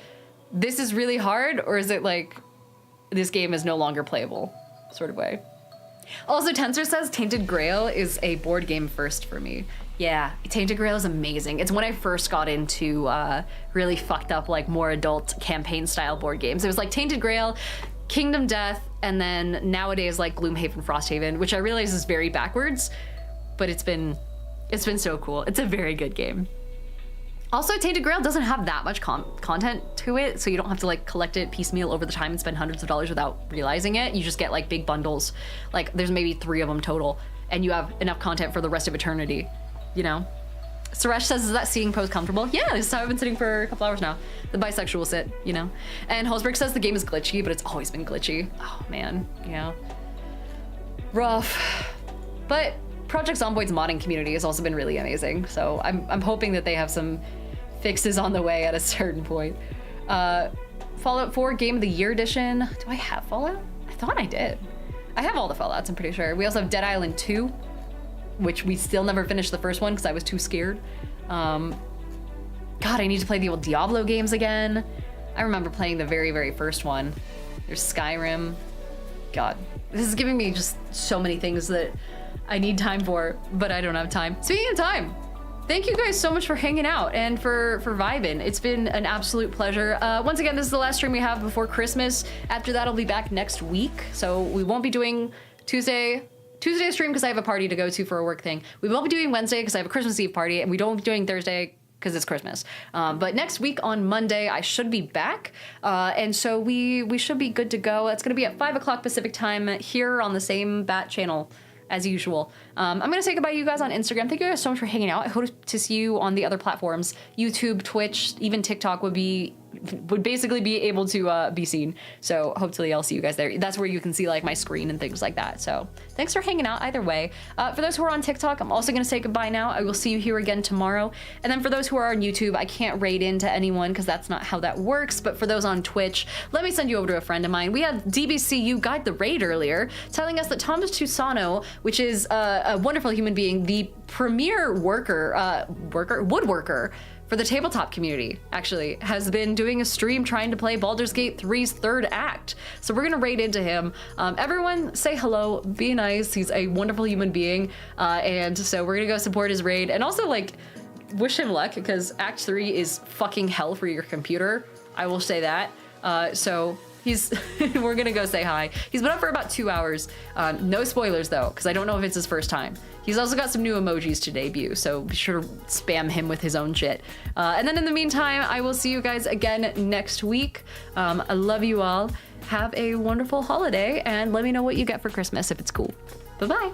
this is really hard, or is it like, this game is no longer playable sort of way? Also, Tensor says Tainted Grail is a board game first for me. Yeah, Tainted Grail is amazing. It's when I first got into really fucked up, like more adult campaign style board games. It was like Tainted Grail, Kingdom Death, and then nowadays like Gloomhaven, Frosthaven, which I realize is very backwards, but it's been so cool. It's a very good game. Also, Tainted Grail doesn't have that much content to it, so you don't have to like collect it piecemeal over the time and spend hundreds of dollars without realizing it. You just get like big bundles. Like there's maybe 3 of them total, and you have enough content for the rest of eternity, you know? Suresh says, is that seating pose comfortable? Yeah, this is how I've been sitting for a couple hours now. The bisexual sit, you know? And Holzberg says the game is glitchy, but it's always been glitchy. Oh man, yeah. Rough. But Project Zomboid's modding community has also been really amazing, so I'm hoping that they have some fixes on the way at a certain point. Fallout 4 Game of the Year Edition. Do I have Fallout? I thought I did. I have all the Fallouts, I'm pretty sure. We also have Dead Island 2, which we still never finished the first one because I was too scared. God, I need to play the old Diablo games again. I remember playing the very, very first one. There's Skyrim. God, this is giving me just so many things that I need time for, but I don't have time. Speaking of time, thank you guys so much for hanging out and for vibing. It's been an absolute pleasure. Once again, this is the last stream we have before Christmas. After that, I'll be back next week. So we won't be doing Tuesday stream because I have a party to go to for a work thing. We won't be doing Wednesday because I have a Christmas Eve party, and we don't be doing Thursday because it's Christmas. But next week on Monday, I should be back. And so we should be good to go. It's gonna be at 5 o'clock Pacific time here on the same Bat channel. as usual. I'm gonna say goodbye to you guys on Instagram. Thank you guys so much for hanging out. I hope to see you on the other platforms. YouTube, Twitch, even TikTok would basically be able to be seen. So hopefully I'll see you guys there. That's where you can see like my screen and things like that. So thanks for hanging out either way. For those who are on TikTok, I'm also gonna say goodbye now. I will see you here again tomorrow. And then for those who are on YouTube, I can't raid into anyone because that's not how that works. But for those on Twitch, let me send you over to a friend of mine. We had DBCU guide the raid earlier, telling us that Thomas Tusano, which is a wonderful human being, the premier woodworker for the tabletop community, actually, has been doing a stream trying to play Baldur's Gate 3's third act. So we're gonna raid into him. Everyone say hello, be nice. He's a wonderful human being. And so we're gonna go support his raid and also like wish him luck because Act 3 is fucking hell for your computer. I will say that. So he's, we're gonna go say hi. He's been up for about 2 hours. No spoilers though, because I don't know if it's his first time. He's also got some new emojis to debut, so be sure to spam him with his own shit. And then in the meantime, I will see you guys again next week. I love you all. Have a wonderful holiday, and let me know what you get for Christmas if it's cool. Bye-bye.